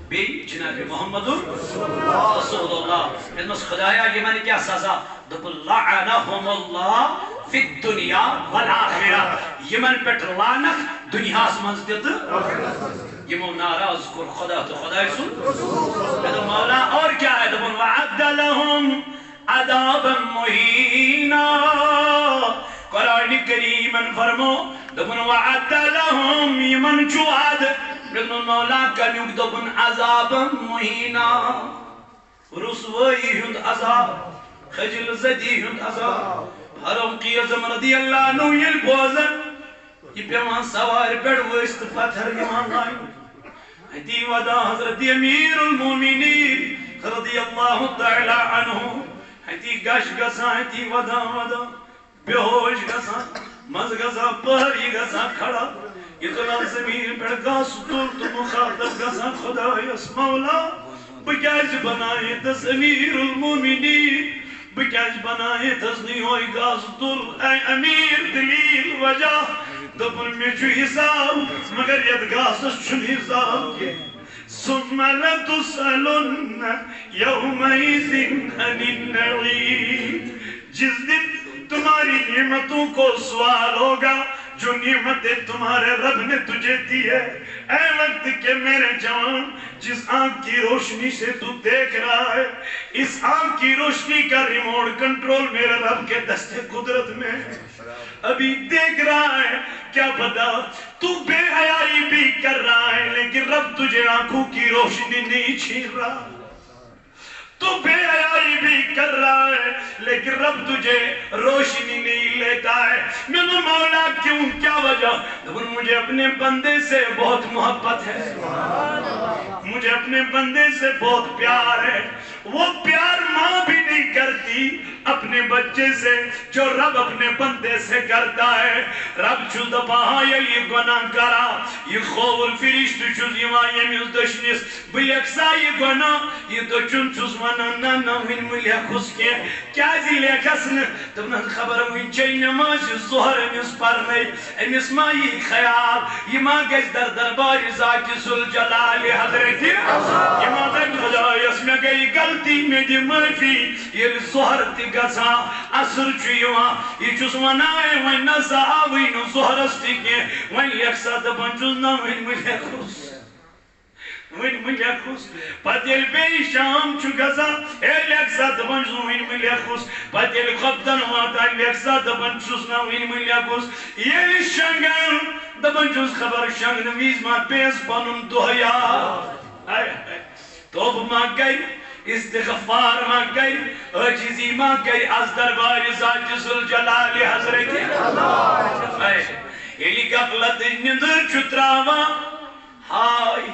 بی جناب محمد رسول اللہ۔ اس خدایا یمن کیا سزا؟ دب لعنہم اللہ فی الدنیا والآخرہ، یمن پیٹھ لعنت دنیا منز دیت، یمو ناراض کر خدا تو خدا سن مولا۔ اور کیا ہے؟ دب وعد لہم عذابا مہینا، قرآن کریمن فرمو دبن وعد لہم یمن چو عد بلن مولا کنیوک دبن عذاب مہینہ، رسوائی ہند عذاب، خجل زدی ہند عذاب۔ فاروق اعظم رضی اللہ عنہ یل بوزن یہ پیمان سوار پیڑ وست پتھر ایمان لائن حتی ودا حضرت امیر المومنین رضی اللہ تعالی عنہ حتی گش گسا حتی ودا بے ہوش گسا مز گسا پہری گسا کھڑا اتنا زمین پر گاس دور تو مخاطب گسا خدایس مولا بکیج بنائے تس امیر المومنین، بکیج بنائے تس نہیں ہوئی گاس دور اے امیر دلیل وجہ دبن میں جو حساب مگر ید گاس چھن حساب کے ثم لتسألن یومئذ عن النعیم، جس دن تمہاری نعمتوں کو سوال ہوگا جو نعمتیں تمہارے رب نے تجھے دی ہے۔ اے وقت کہ میرے جوان جس آنکھ کی روشنی سے تو دیکھ رہا ہے، اس آنکھ کی روشنی کا ریموٹ کنٹرول میرے رب کے دستے قدرت میں ابھی دیکھ رہا ہے۔ کیا پتا تو بے حیائی بھی کر رہا ہے لیکن رب تجھے آنکھوں کی روشنی نہیں چھین رہا، تو بے حیائی بھی کر رہا ہے لیکن رب تجھے روشنی نہیں لیتا ہے۔ میں نے مولا کیوں، کیا وجہ؟ مجھے اپنے بندے سے بہت محبت ہے، مجھے اپنے بندے سے بہت پیار ہے۔ وہ پیار ماں بھی نہیں کرتی اپنے بچے سے جو رب اپنے بندے سے کرتا ہے۔ رب چھو دپاہا یہ گناہ کرا، یہ خوف الفرشت چھو یوان یمیز دشنیس بیکسا یہ گناہ، یہ دچن چھوز ونانا نوین ملیہ خس کے کیا زی لیکسن تمہیں خبر ہوئی چاہی نماز ظہر امیز پرنائی امیز مائی خیال یہ ماں گیس در دربار ذات ذوالجلال حضرت یہ ماں در خدایس میں گئی غلطی میں دی معافی یہ ظہر تی گسا اثر چیوان یہ چوز ونائے وین نزا آوین ظہر استی کے وین لیکسا دبن چوز نوین ملیہ خس وین ملیہ خس پتیل بے شام چو گزا اے لیکسا دبن چوز وین ملیہ خس پتیل خبتن واتا لیکسا دبن چوز وین ملیہ خس یہ شنگن دبن چوز خبر شنگ نویز ما پیس بنن دوہیا توب ما گئی استغفار ما گئی عجزی ما گئی از دربار ذات ذوالجلال حضرت یلی غفلت نندر چتراوا ہائی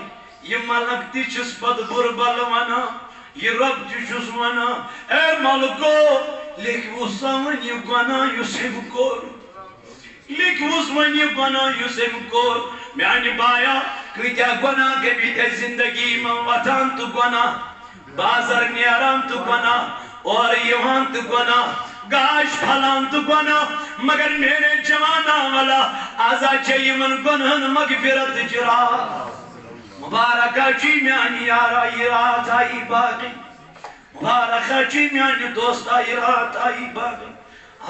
یہ ملک تی چھس پد بربل ونا یہ رب تی چھس ونا اے ملکو لیکن وہ سامن یہ گناہ یسیم کور لیکن وہ سامن یہ گناہ یسیم کور میانی بایا کتیا گناہ کے بیتے زندگی میں وطن تو گناہ بازار نیاران تو گناہ اور یوان تو گناہ گاش پھلان تو گناہ مگر میرے جوانا والا آزا چاہیے من گناہن مغفرت جرا مبارکہ چی میانی یارا یہ رات آئی باقی مبارکہ چی میانی دوست آئی رات آئی باقی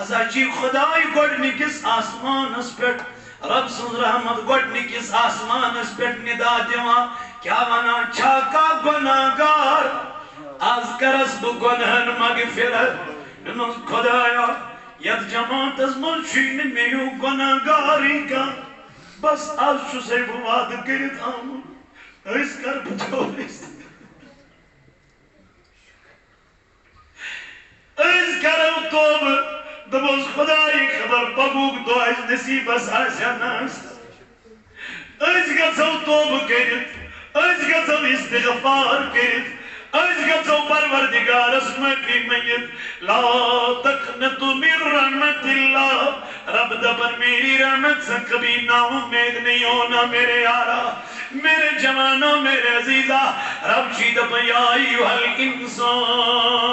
آزا چی خدای گوڑنی کس آسمان اس پیٹ رب سن رحمت گوڑنی کس آسمان اس پیٹ ندا دیوان کیا ونا چھاکا گناہگار آز کرس بو گنہن مغفرت نمز خدایا ید جماعت از ملشین میو گناہگاری کا بس آج شو سے بواد کرت آمون اس کر بچولیس اس کرو توب دبوز خدای خبر بگوگ دو از نصیب اس آسیا ناست اس گزو توب کرت اس گزو استغفار کرت اس گزو پروردگار اسمہ کی میت لا تقنطو من رحمت اللہ رب دبر میری رحمت سے کبھی نا امید نہیں ہونا میرے یارا میرے جوانوں میرے عزیزہ رب شید یا ایوہ الانسان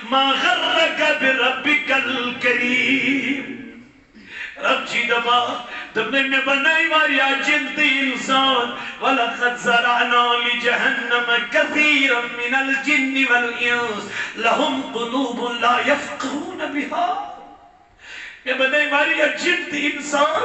ما غرک بربک الکریم رب شید تم نے بنائی واریا جنت انسان وَلَقَدْ زَرَعْنَا لِجَهَنَّمَ كَثِيرًا مِنَ الْجِنِّ وَالْإِنسِ لَهُمْ قُلُوبٌ لَا يَفْقَهُونَ بِهَا میں بنائی واریا جنت انسان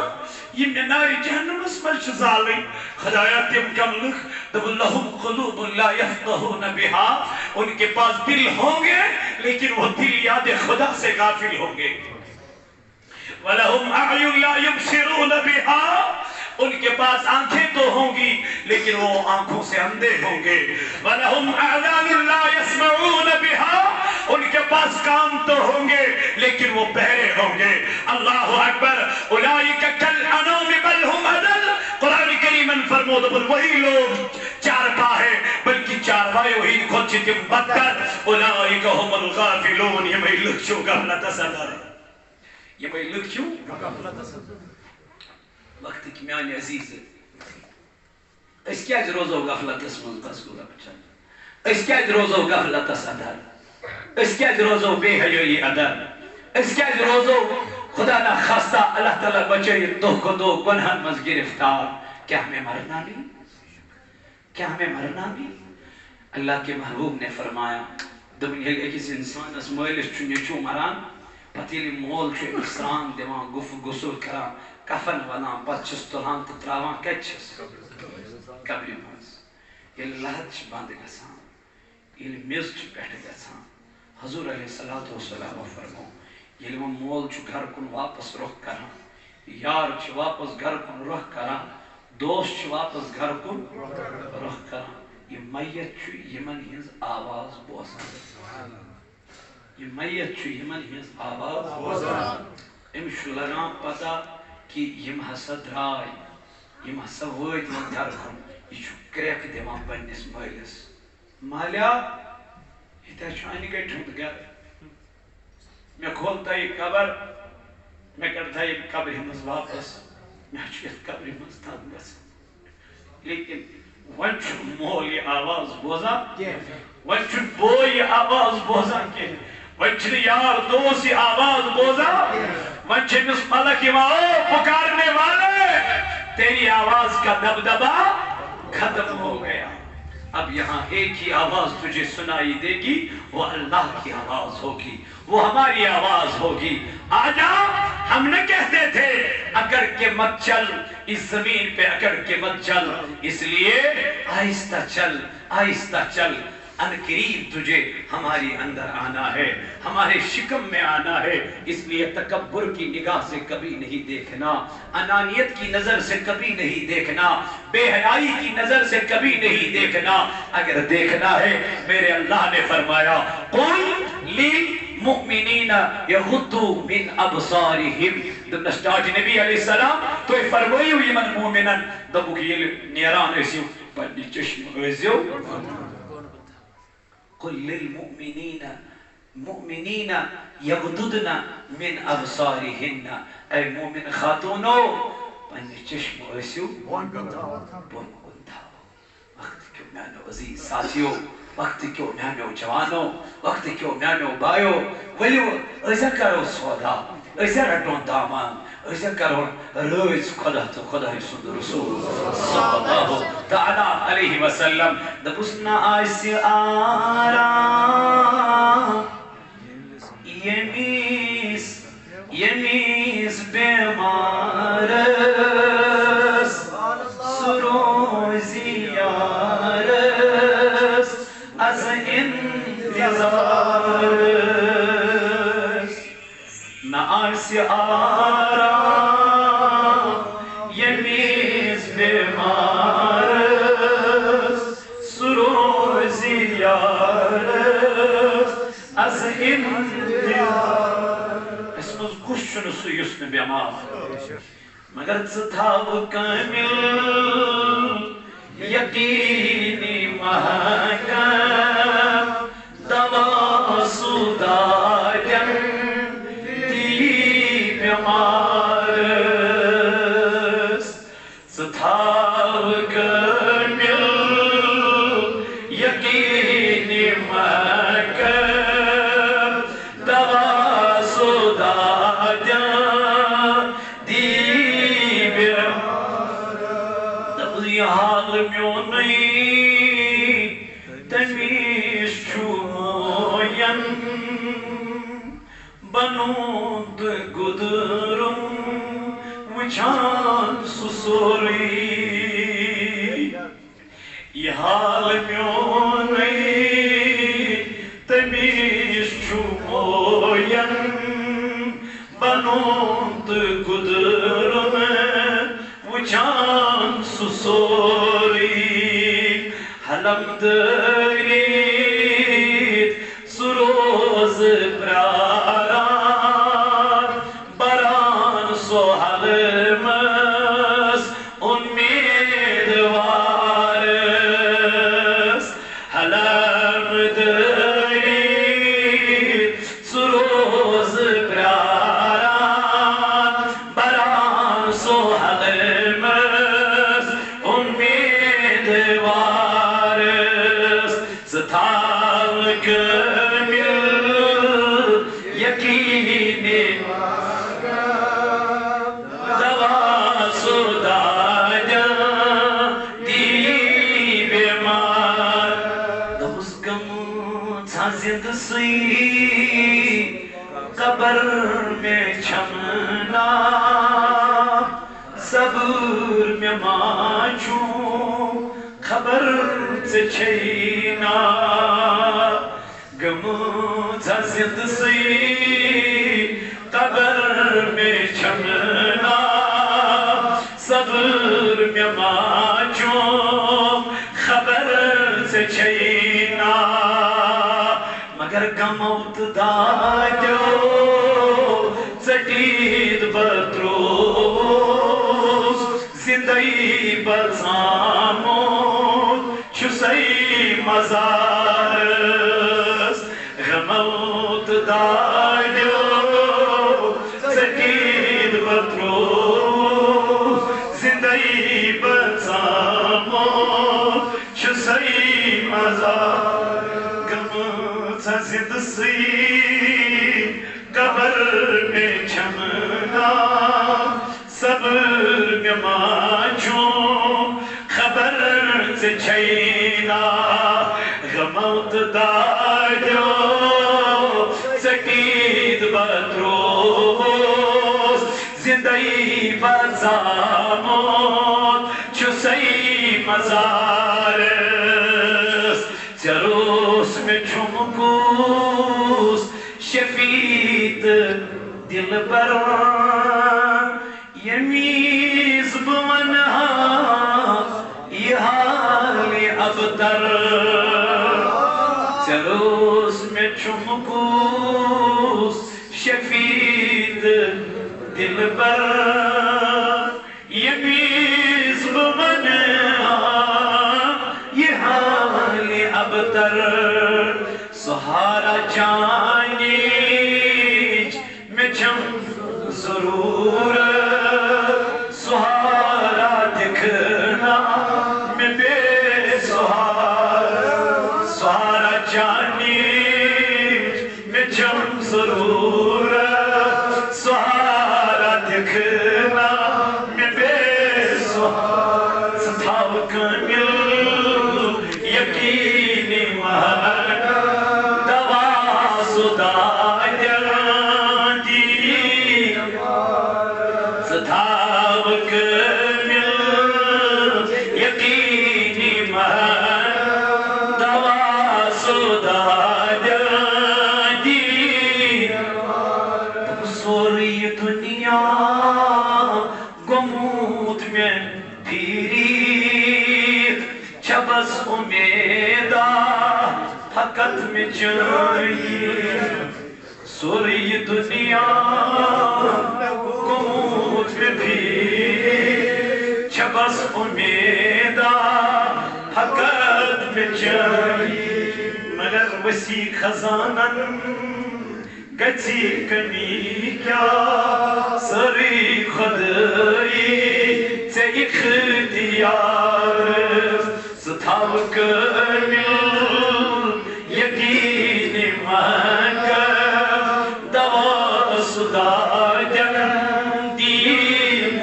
یہ میں ناری جہنم اسمال شزالی خدایات تیم کم لکھ دب لَهُمْ قُلُوبٌ لَا يَفْقَهُونَ بِهَا ان کے پاس دل ہوں گے لیکن وہ دل یاد خدا سے غافل ہوں گے وَلَهُمْ أَعْيُنْ لَا يُبْصِرُونَ بِهَا ان کے پاس آنکھیں تو ہوں گی لیکن وہ آنکھوں سے اندھے ہوں گے وَلَهُمْ أَعْذَانٌ لَا يَسْمَعُونَ بِهَا ان کے پاس کان تو ہوں گے لیکن وہ بہرے ہوں گے اللہ اکبر اولئک کالانعام بل هم اضل قرآن کریم فرمود پر وہی لوگ چارپا ہے بلکہ چارپائے وہی خود چتم بدتر اولئک هم الغافلون یہ میں لکھ چو غفلت صدر یہ میں لکھ چو وقت کی میانی عزیز ہے اس کیا روز و غفلت اسمان پس گولا بچا اس کیا روز و غفلت صدر اس کیا روز و بے حیوی ادر اس کیا روز و خدا نہ خاصہ اللہ تعالیٰ بچے دو کو دو گنہن مز گرفتار کیا ہمیں مرنا بھی کیا ہمیں مرنا بھی اللہ کے محبوب نے فرمایا دنیا کے کس انسان اس مویلش چونی چو مران پتیلی مول چھو اسران دیوان گف گسل کران کفن ونان پچھس تلان تتراوان کچھس قبری مز یہ لہت چھ باندھ گسان یہ میز چھ بیٹھ گسان حضور علیہ السلام فرمو یہ وہ مول چھ گھر کن واپس رخ کران یار چھ واپس گھر کن رخ کران دوست چھ واپس گھر کن رخ کران یہ میت چھ یمن ہنز آواز بوزان یہ میت چھ یمن ہنز آواز بوزان امس چھ لگان پتہ کہ یم ہسا درائی یم ہسا وٲتۍ وۄنۍ گھر کُن یہ چھ کریک دِوان پننس مٲلِس مالیا ییٚتہِ چھُ انہِ گٔٹۍ ہُنٛد گھر مےٚ کھول تا یہ قبر مےٚ کڑ تا یہ قبرِ منٛز واپس مےٚ چھُ یتھ قبرِ منٛز تنگ گژھان لیکن وۄنۍ چھُنہٕ مول یہ آواز بوزان وۄنۍ چھُنہٕ بوے یہ آواز بوزان کینٛہہ وۄنۍ چھُنہٕ یار دوست یہ آواز بوزان وۄنۍ چھِ أمِس ملک یِوان او پکارنے والے تیری آواز کا دبدبا ختم ہو گیا اب یہاں ایک ہی آواز تجھے سنائی دے گی وہ اللہ کی آواز ہوگی وہ ہماری آواز ہوگی آجا ہم نے کہتے تھے اکڑ کے مت چل اس زمین پہ اکڑ کے مت چل اس لیے آہستہ چل آہستہ چل ان قریب تجھے ہماری اندر آنا ہے ہمارے شکم میں آنا ہے اس لیے تکبر کی نگاہ سے کبھی نہیں دیکھنا انانیت کی نظر سے کبھی نہیں دیکھنا بے حیائی کی نظر سے کبھی نہیں دیکھنا اگر دیکھنا ہے میرے اللہ نے فرمایا قل للمؤمنین یغضوا من ابصارہم دم نسٹاٹ نبی علیہ السلام تو فرمائی ہوئی من مومنن دبو کی نیران ایسیو پڑی چشم ایسیو قل للمؤمنین یغضضن من ابصارہن اے مومن خاتونو پنی چشم ایسیو بون گندھاو وقت کیوں میانو عزیز ساتھیو وقت کیوں میانو جوانو وقت کیوں میانو بایو ولیو ایسا کرو سودا ایسا رٹون دامان ایسا کرو روز خدا تو خدا سند رسول صلی اللہ تعالی علیہ وسلم دبسنا آئیسی آرام یمیز بیمارس سروزی نہ آسہِ آرام ییٚمِس بٮ۪مارس سُہ روزِ یارس از اِنتظار اَسہِ منٛز کُس چھُنہٕ سُہ یُس نہٕ بٮ۪مار مگر ژٕ تھاو کامل یقینی محکم دوا سُداین دی بٮ۪مارس ژٕ تھاو کامل یقینی محکم دوا سُداین حال میونٕے تٔمِس چھُ موین بنوٗد گُدرُم وٕچھان سُہ سورُے یہِ حال میونٕے تٔمِس چھُ موین بنوٗد گُدرُم وٕچھان سُہ سورُے حلمدٲری سُہ روز پرٛاران بران سُہ حلمس اُمیٖدوارس حلمدٲری سُہ روز پرٛاران بران سُہ حلمس اُمیٖدوارس ژٕ تھاو کامل یقینی دوا سُداین دی بٮ۪مار دوٚپُس گٔمٕژا زِندٕ سٕے قبر مےٚ چھَم ناو صبر مےٚ ما چھُ خبر ژےٚ چھے نا گٔمٕژا زِندٕ سٕے قبر مےٚ چھَم ناو صبر مےٚ ما چھُ خبر ژےٚ چھے نا مگر غمو تہٕ دادیو ژٔٹِتھ بہٕ ترووُس زِندَے بژامُت چھُسَے مزارس غمو تہٕ دادیو ژٔٹِتھ بہٕ ترووُس زِندَے بژامُت چھُسَے مزار گٔمٕژا زِندٕ سٕے قبر مےٚ چھَم ناو صبر مےٚ ما چھُ خبر ژےٚ چھے نا غمو تہٕ دادیو ژٔٹِتھ بہٕ ترووُس زِندَے بژامُت چھُسَے مزارس ژےٚ روس مےٚ چھُم کُس شفیع تہٕ دِلبر ییٚمِس بہٕ وَنہٕ ہا یہِ حالہِ ابتر ژےٚ روس مےٚ چھُم کُس شفیع تہٕ دِلبر ییٚمِس بہٕ وَنہٕ ہا یہِ حالہِ ابتر سہارا چانِچ مےٚ چھَم ضروٗرت سہارا دِکھنا مےٚ بے سہارا چانِچ مےٚ چھَم ضروٗرت سہارا دِکھنا مےٚ بے ژٕ تھاو کامل یقینی دوا سُداین دی طاقت میں چاہیے سوری دنیا قوت میں بھی چھبس امیدہ حقت میں چاہیے مگر وسیع خزانن گچی کنی کیا سری خدائی سے اختیار ستھاو کامل یقین مگر دوا صدا جن دین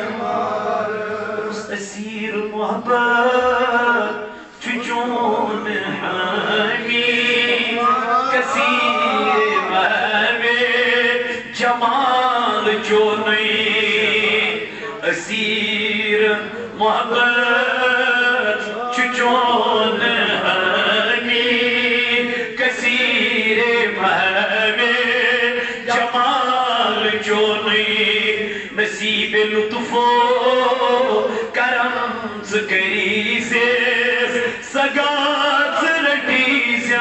اسیر محبت چون ہمی کثیر جمال جو نہیں اسیر محبت چچون ہمی کثیر جمال جو نہیں نصیب لطف و کرم کری سے سگات رٹی سے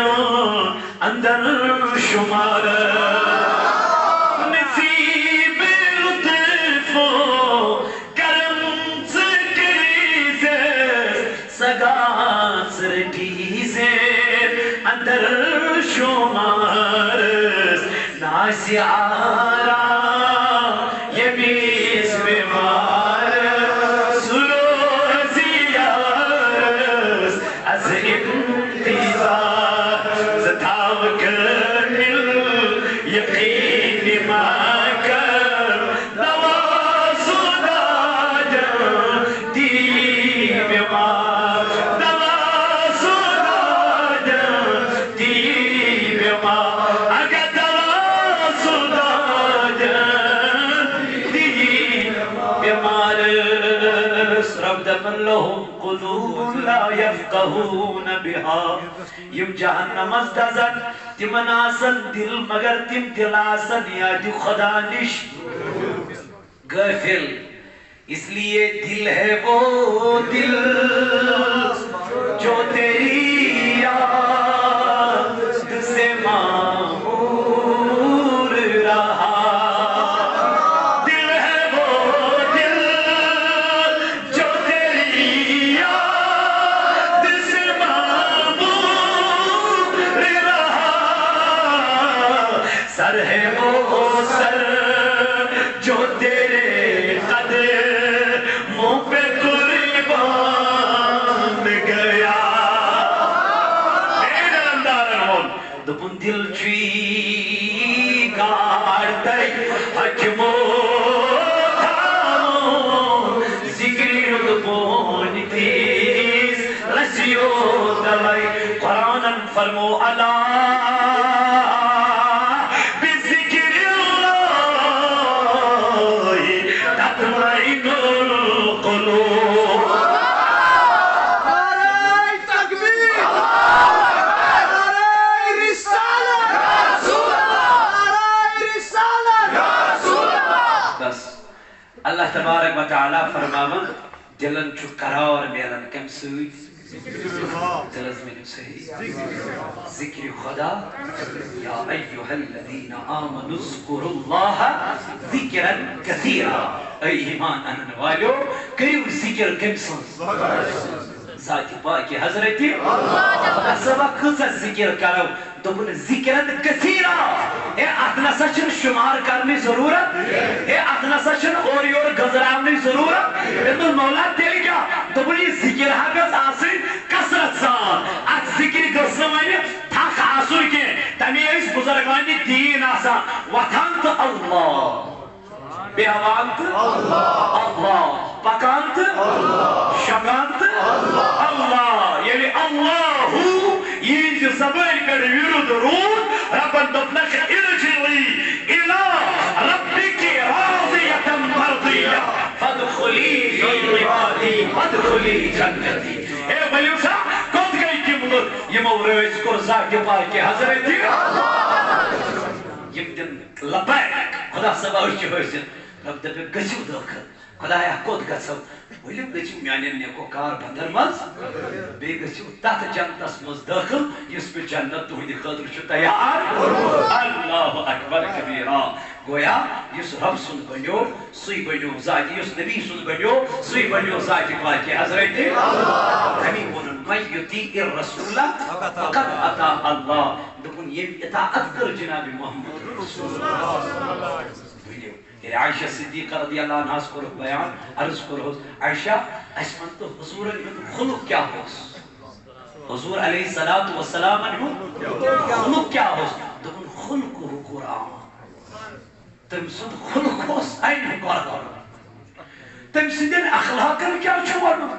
اندر شمار اندر شمارس ناسی آرا یمیس بیمار سروزی یارس از انتظار زتاو کرنل یقین مکر دوا صدا جن دی بیمار من لهم قلوب لا يفقهون بها یم جہنم ازدازن تمن آسن دل مگر تم دل آسن یاد خدا نش غافل اس لیے دل ہے وہ دل جو تیری یاد سے معمور رہا سر ہے وہ سر جو تیرے قدر منہ پہ قربان گیا میرے اندارن دپن دل چی گاڑتے حجمو تھامو ذکری دپون تیس رسیو دلائی قرآنن فرمو اللہ اللہ تبارک و تعالی فرماون دلن چھو قرار میلن کم سوئی دلز میں صحیح ذکر خدا یا ایوہ الذین آمنوا اذکروا اللہ ذکرا کثیرا اے ایمان انن والو کریو ذکر کم سن ذات پاکی حضرتی خدا سبا کھزا ذکر کرو دبن ذکرن کثیرا اے اتنسا چھن شمار کرنی ضرورت اے اتنسا چھن اور یور گزرامنی ضرورت اندر مولا تیلی کیا دبن یہ ذکر حقیقت آسن کسرت سان ات ذکر گسنوانی تھاک آسن کے تمی ایس بزرگوانی دین آسا وطنت اللہ بیوانت اللہ پکانت شکانت اللہ یعنی اللہ یہ جو زبان پر ورد رود ربن دبنک ارجعی الى ربک راضیتا مرضیہ فادخلی فی عبادی فادخلی جنتی اے بلیوسا کود گئی کی مدد یہ مورز کرزا کے پاکی حضرتی یم دن لبیک خدا سبا ہوشی ہوشن رب دبی گسیو دکھر خدایا کوت گژھو ولم گژھو میانین نیکو کار بندر مز بیٚیہِ گژھو تتھ جنتس مز داخل یُس بہٕ جنت تُہنٛدِ خٲطرٕ چھُ تیار اللہ اکبر کبیرا گویا یُس رب سُنٛد بنیو سُے بنیو ذاتہِ یُس نبی سُنٛد بنیو سُے بنیو ذاتہِ پاکہِ حضرت تمی ووٚنُن من یطیع الرسول فقد اطاع اللہ دوٚپُن ییٚمۍ اطاعت کٔر جناب محمد رسول اللہ عائشہ صدیقہ رضی اللہ عنہ اس کو بیان عرض کرو عائشہ اس من تو حضور خلق کیا ہوس حضور علیہ السلام خلق کیا ہوس دون خلق قرآن تم سن خلق ہوس این قرآن تم سن اخلاقن کیا چھوڑو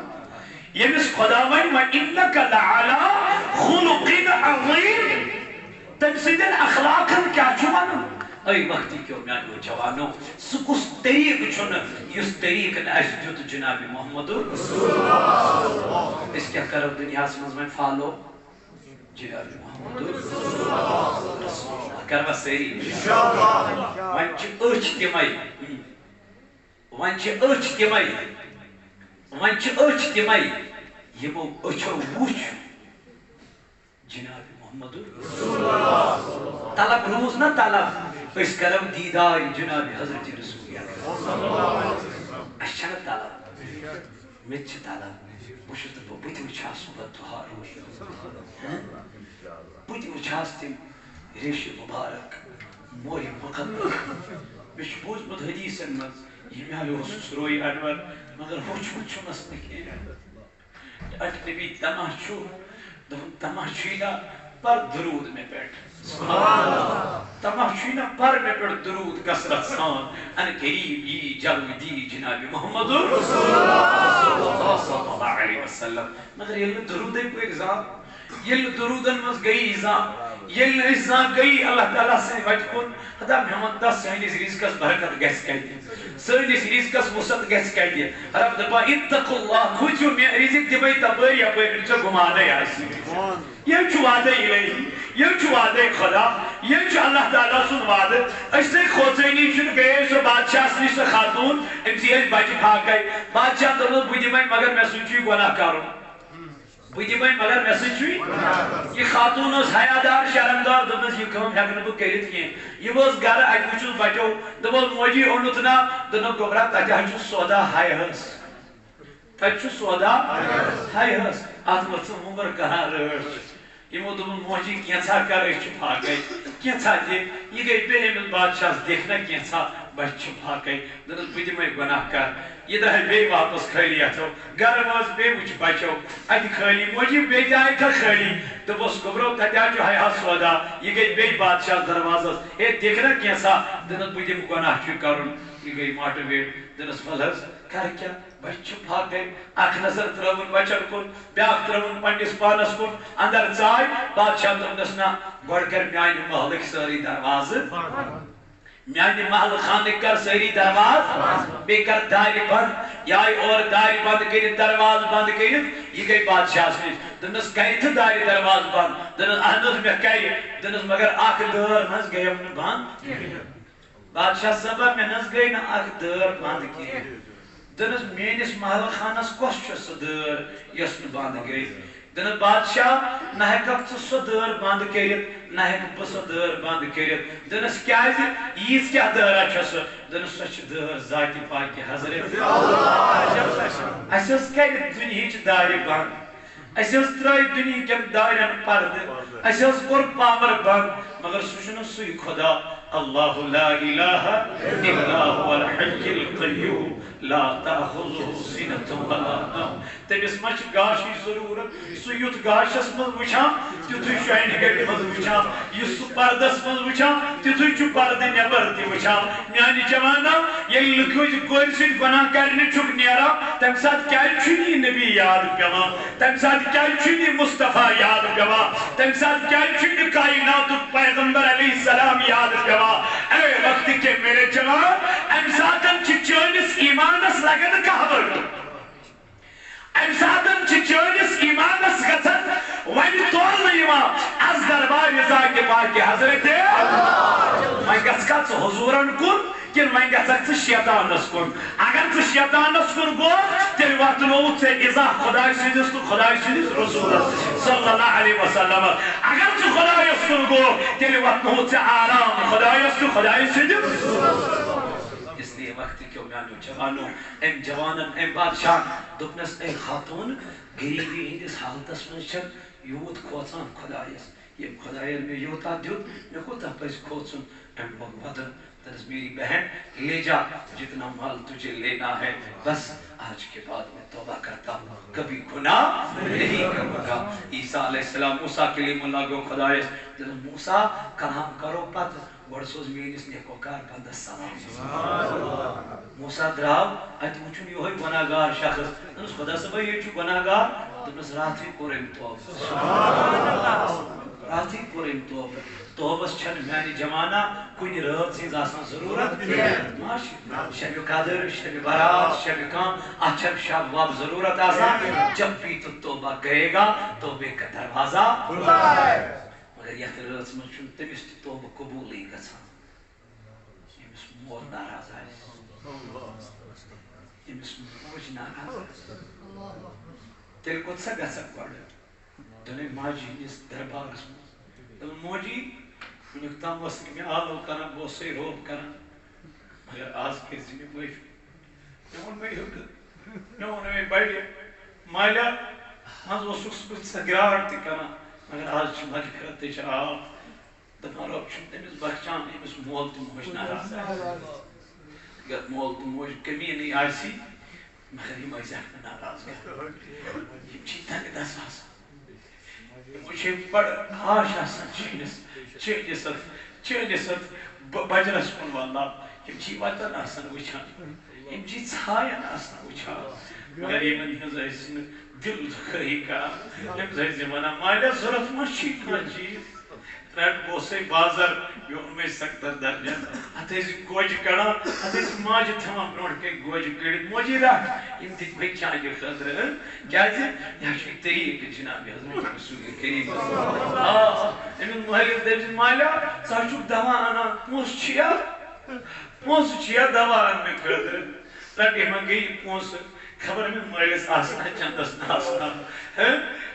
یمس خداوین و انک لعلا خلق عظیم تم سن اخلاقن کیا چھوڑو اے وقتی کیوں میانو جوانو سکس طریق چھن یس طریق نے اس دیت جناب محمد اس کیا کرو دنیا سے میں فالو جناب محمد کروا سری ون چھ اچھ تمائی یمو اچھو وچھ جناب محمد طلب روز نہ طلب اس کرم دیدار جناب حضرت رسول اللہ اشچھا طلب مچ طلب بشت بوتی وچھاس بدھا روش بوتی وچھاس تم ریش مبارک موری مقدر بش بوز مد حدیثن مز یہ میالو سروئی انور مگر ہوچ مچو نسنکی اٹ نبی تماشو تماشینا پر درود میں بیٹھ تماشینا پر میں بیٹھ درود کسرت سان ان قریب یہ جلو دی جناب محمد رسول اللہ صلی اللہ علیہ وسلم مگر یہ درود ہے کوئی اگزام یہ درودن مز گئی اگزام یہ اگزام گئی اللہ تعالیٰ سے وجہ کن خدا محمد دس سینیس رزقس برکت گیس کہتی سینیس رزقس وسط گیس کہتی رب دبا اتق اللہ کھوچو میں رزق دبائی تباری اپنی چا گمانے آئیسی یہ چھو وعدہ الہی یہ چھو وعدہ خدا یہ چھو اللہ تعالیٰ سن وعدہ اس سے خوزینی چھن گئے سو بادشاہ سنی سے خاتون امتیاز باجی بھاگ گئی بادشاہ درد بودی میں مگر میں سنچوی گناہ کاروں بودی میں مگر میں سنچوی یہ خاتون اس حیادار شرمدار دمز یہ کام ہیکن بو کہلیت ہیں یہ بس گھر اجوچوز بچو دبل موجی اونتنا دنو گبرا تجا چھو سودا ہائی ہنس تجو سودا ہائی ہنس آتمت سے ممبر کہاں رہا یہ دبل موجی کینسا کر رہی چھپا گئی کینسا دے یہ گئی پہلے میں بادشاہ دیکھنا کینسا بچ چھپا گئی دنس بودی میں گناہ کر یہ دہی بے واپس کھالی آتو گھر واز بے وچ بچو ادھی کھالی موجی بے جائے تھا کھالی تو بس گبرو تجا جو ہے ہاں سودا یہ گئی بے بادشاہ دروازہ اے دیکھنا کینسا دنس بودی میں گناہ چھو کرن یہ گئی موٹیویٹ دنس ملحظ کر کیا بچ چھپا گئی اکھ نظر ترون بچن کن بیاک ترون پنڈس پانس کن اندر زائی بادشاہ دنسنا گوڑ کر میانی محلک ساری درواز میانی محل خانک کر ساری درواز بے کر داری بند یا اور داری بند کریں درواز بند کریں یہ گئی بادشاہ سے دنس کئی تھا داری درواز بند دنس احمد میں کئی دنس مگر آکھ دور نس گئی اپنے بند بادشاہ سبا میں نس گئی نا آکھ دور بند کی دنس مینس محل خانس کس چھو سو دور یس نو بند گئی دنس بادشاہ نہ ہیکک ژٕ سو دور بند کٔرِتھ نہ ہیکک بہٕ سو دور بند کٔرِتھ دنس کیازِ ییٖژ کیاہ دٲرا چھِ سۄ دنس سۄ چھِ دٲر ذاتِ پاکہِ حضرت اَسہِ ٲس کَرِ دُنہِچ دارِ بند اَسہِ ٲس ترٛٲے دُنہِکٮ۪ن دارٮ۪ن پردٕ اَسہِ ٲس کوٚر پاور بند مگر سُہ چھُنہٕ سُے خۄدا اللہ لا الہ الا هو الحی القیوم لا تأخذه سنة ولا نوم تمس ما چھ گاشی ضرورت سو یوت گاشس مز وچھان تیتھے شاین گڑ مز وچھان یس پردس مز وچھان تیتھے چھ پرد نبر تہ وچھان میانی جوانا یل لکھوج کور سن گناہ کرنے چھک نیرا تم سات کیا چھنی نبی یاد پیوان تم سات کیا چھنی مصطفیٰ یاد پیوان تم سات کیا چھنی کائنات پیغمبر علیہ السلام یاد پیوان اے وقت کے میرے جوان ام ساتن چھ چونس ایمانس لگن کہور ام ساتن چھ چونس ایمانس گژھن ون تولنہٕ یِوان از دربار ذات پاک حضرت وۄنۍ گژھ کھا ژٕ حضوٗرن کُن کن وۄنۍ گژھکھ ژٕ شیطانس کُن اگر ژٕ شیطانس کُن گوٚو تیٚلہِ واتنووُتھ ژےٚ اِزاہ خۄداے سٕنٛدِس تہٕ خۄداے سٕنٛدِس رسوٗلس صلی اللہ علیہ وسلم اگر ژٕ خۄدایس کُن گوٚو تیٚلہِ واتنووُتھ ژےٚ آرام خۄدایس تہٕ خۄداے سٕنٛدِس اس لیے وقت کیوں میانو جوانو ایم جوانن ایم بادشاہ دوٚپنس اے خاتون غریبی ہندس حالتس منٛز چھن یوٗت کھوژان خۄدایس یم خداین میں یوٗتاہ دیُت مےٚ کوٗتاہ پزِ کھوژُن اَمہِ لوگ وَدُن دَپٮ۪س میری بہن لے جا جتنا مال تجھے لینا ہے بس آج کے بعد میں توبہ کرتا ہوں کبھی گناہ نہیں کروں گا عیسیٰ علیہ السلام موسیٰ کلیم اللہ گو خدایس موسیٰ کلام کرو پت گۄڈٕ سوز میٲنِس نیکوکار بندس سلام موسیٰ درٛاو اتہِ وٕچھُن یِہوے گۄناہگار شخص دوٚپنس خۄدا صٲبا یہِ چھُ گۄناہگار دوٚپنس راتھٕے کوٚر أمۍ توبہٕ راتھٕے کوٚر أمۍ توبہٕ توبس چھنہٕ میانہِ جمانہ کُنہِ رٲژ ہٕنٛز آسان ضروٗرت شبِ قدر شبِ برات شبِ کام اتھ چھنہٕ شب وب ضروٗرت آسان جب بھی تو توبہ گئے گا توبے کا دروازہ مگر یتھ رٲژ منٛز چھُنہٕ تٔمِس تہِ توبہٕ قبوٗلٕے گژھان ییٚمِس مول ناراض آسہِ ییٚمِس موج ناراض آسہِ تیٚلہِ کوٚت سا گژھکھ گۄڈٕ دوٚپُن ماجہِ ہٕنٛدِس دربارس منٛز دوٚپُن موجی وٕنیُک تام ٲس نہٕ مےٚ آلو کران بہٕ اوسَے روب کران مگر آز کٔرۍ زِ مےٚ معٲفی مےٚ ووٚن مےٚ ہیوٚک مےٚ ووٚن مےٚ بڑِ مالیٰ منٛزٕ اوسُکھ بہٕ ژٕ گراٹ تہِ کران مگر آز چھِ مغفرتٕچ آب دپان رۄب چھُنہٕ تٔمِس بخشان ییٚمِس مول تہٕ موج ناراض آسہِ اگر مول تہٕ موج کٔمیٖنٕے آسی مگر یِم ٲسِکھ نہٕ ناراض کران یِم چھِ تنگہٕ دست آسان یِمو چھِ بڑٕ آش آسان چٲنِس اتھ بجرس کُن واللہ یِم چھِ وطن آسان وٕچھان یِم چھِ ژھایَن آسان وٕچھان مگر یِمن ہٕنٛز ٲسۍ نہٕ دِل دُکھٲیی کران یِم ٲسۍ یِم ونان مالیٰ ضوٚرتھ ما چھُے کانٛہہ چیٖز رٹ بہٕ اوسَے بازر یہِ اوٚن مےٚ سختر درجن اتھ ٲسۍ گوجہِ کڑان اتھ ٲسۍ ماجہِ تھاوان برونٛٹھ کَنہِ گوجہِ کٔڑِتھ موجی رٹ یِم دِتۍ مےٚ چانہِ خٲطرٕ کیٛازِ یہِ چھُ طریٖقہٕ جناب حضرت رسول کریم أمِس مٲلِس دٔپِس مالیٰ ژٕ حظ چھُکھ دوا انان پونٛسہٕ چھُیا دوا اننہٕ خٲطرٕ رٹ یِمن گٔے یہِ پونٛسہٕ خبر أمِس مٲلِس آسنا چندس نہٕ آسنا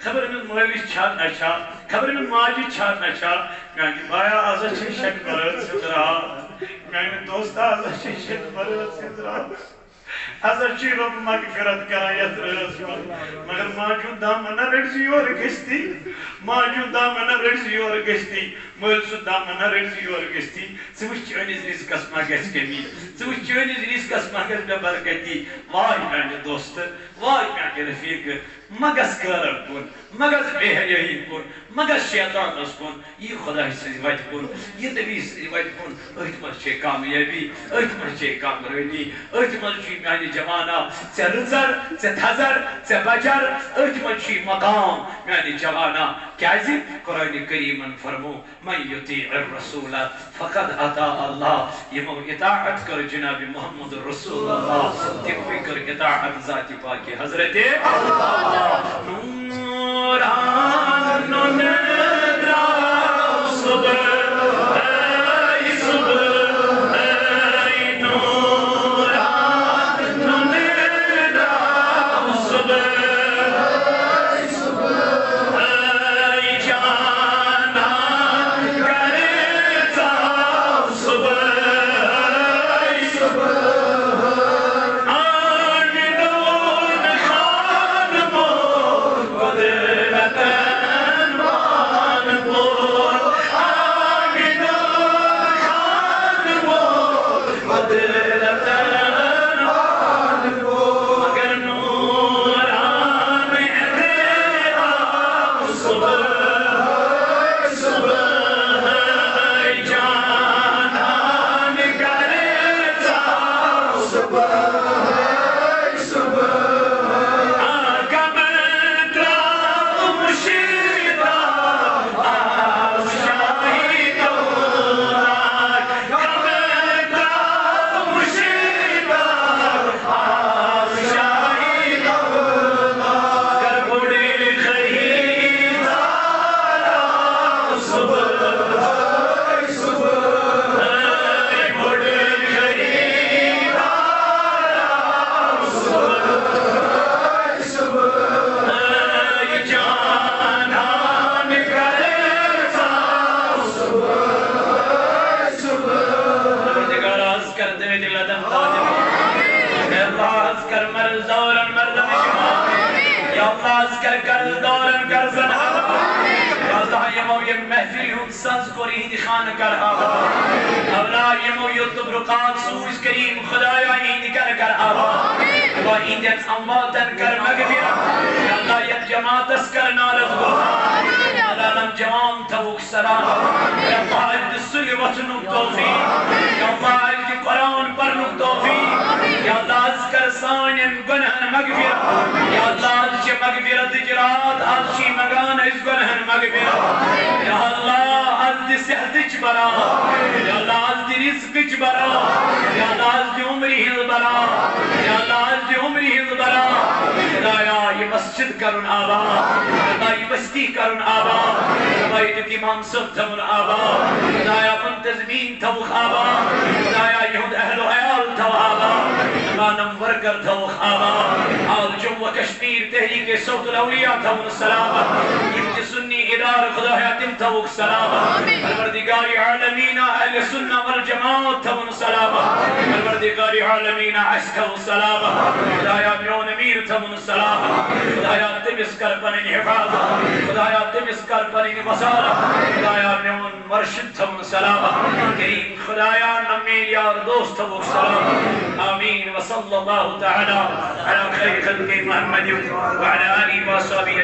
خبر أمِس مٲلِس چھا نہ چھا خبر أمِس ماجہِ چھا نہ چھا میانہِ بایا آز چھِ شبِ برات ہٕنٛز رات میانہِ دوستا آز چھِ شبِ برات ہٕنٛز رات ہسا چھُے رۄب مغفرت کران یتھ رٲژ منٛز مگر ماجہِ ہُنٛد دامنہ رٔٹۍ زِ یورٕ گٔژھتٕے ماجہِ ہُنٛد دامنہ رٔٹۍ زِ یورٕ گٔژھتٕے مٲلۍ سُنٛد دامنہ رٔٹۍ زِ یورٕ گٔژھتٕے ژٕ وٕچھ چٲنِس رِزقس ما گژھِ کٔمی ژٕ وٕچھ چٲنِس رِزقس ما گژھِ بے برکتی واے میانہِ دوستہٕ واے میانہِ رفیٖقہٕ ما گژھ غٲرب کُن ما گژھ بے حیٲیی کُن ما گژھ شیطانس کُن یہِ خۄداے سٕنٛزِ وتہِ کُن یہِ نبی سٕنٛزِ وتہِ کُن أتھۍ منٛز چھے کامیٲبی أتھۍ منٛز چھے کامرٲنی أتھۍ منٛز چھُے میانہِ جوانہ ژےٚ رٕژر ژےٚ تھزر ژےٚ بجر أتھۍ منٛز چھُے مقام میانہِ جوانہ کیٛازِ قرآنِ کریٖمن فرمو من یُطیع الرسول فقد اطاع اللہ یِمو اطاعت کٔر جناب محمد رسول اللہ تِموٕے کٔر اطاعت ذاتِ پاکہِ حضرت دل دم اے اللہ از کر مرز دورن مردم شما یا اللہ از کر کرز دورن کرزن یا اللہ یمو یم محفل ہم سنز قرید خان کر اولا یمو یطب رقات سوز کریم خدایا ایند کر و ایندن امواتن کر مغفر یا اللہ یک جماعت اس کر نارد علم جوان توک سلام یا اللہ اجد سلی وطنک توفیق یا اللہ اجد قرآن پرنک توفیق یا اللہ از کر سانین گنہن مغفر یا اللہ از چی مغفرت جرات از چی مگان از گنہن مغفر یا اللہ از دی صحتچ برا یا اللہ از دی رزقچ برا یا اللہ از دی عمری ہل برا یا اللہ از دی عمری ہل برا خدایا یہ مسجد کرن آبا خدایا یہ بستی کرن آبا خدایا جو امام صف تمن آبا خدایا منتظمین توخ آبا خدایا یہود اہل و عیال تو آبا امانم ورگر توخ آبا آل جمع کشمیر تحریک صوت الاولیاء تمن السلام امت سنی ادار خدایا تم توخ سلام پروردگار عالمین اہل سنہ والجماعت تمن السلام پروردگار عالمین عسکر السلام خدایا میون امیر تمن السلام خدایا تمس کر پنین حفاظت خدایا تمس کر پنین مسالہ خدایا میون مرشد تمن السلام کریم خدایا نمیر یار دوست تمن السلام آمین وصلی اللہ تعالی علی خیر خلق محمد وعلى آله وصحبه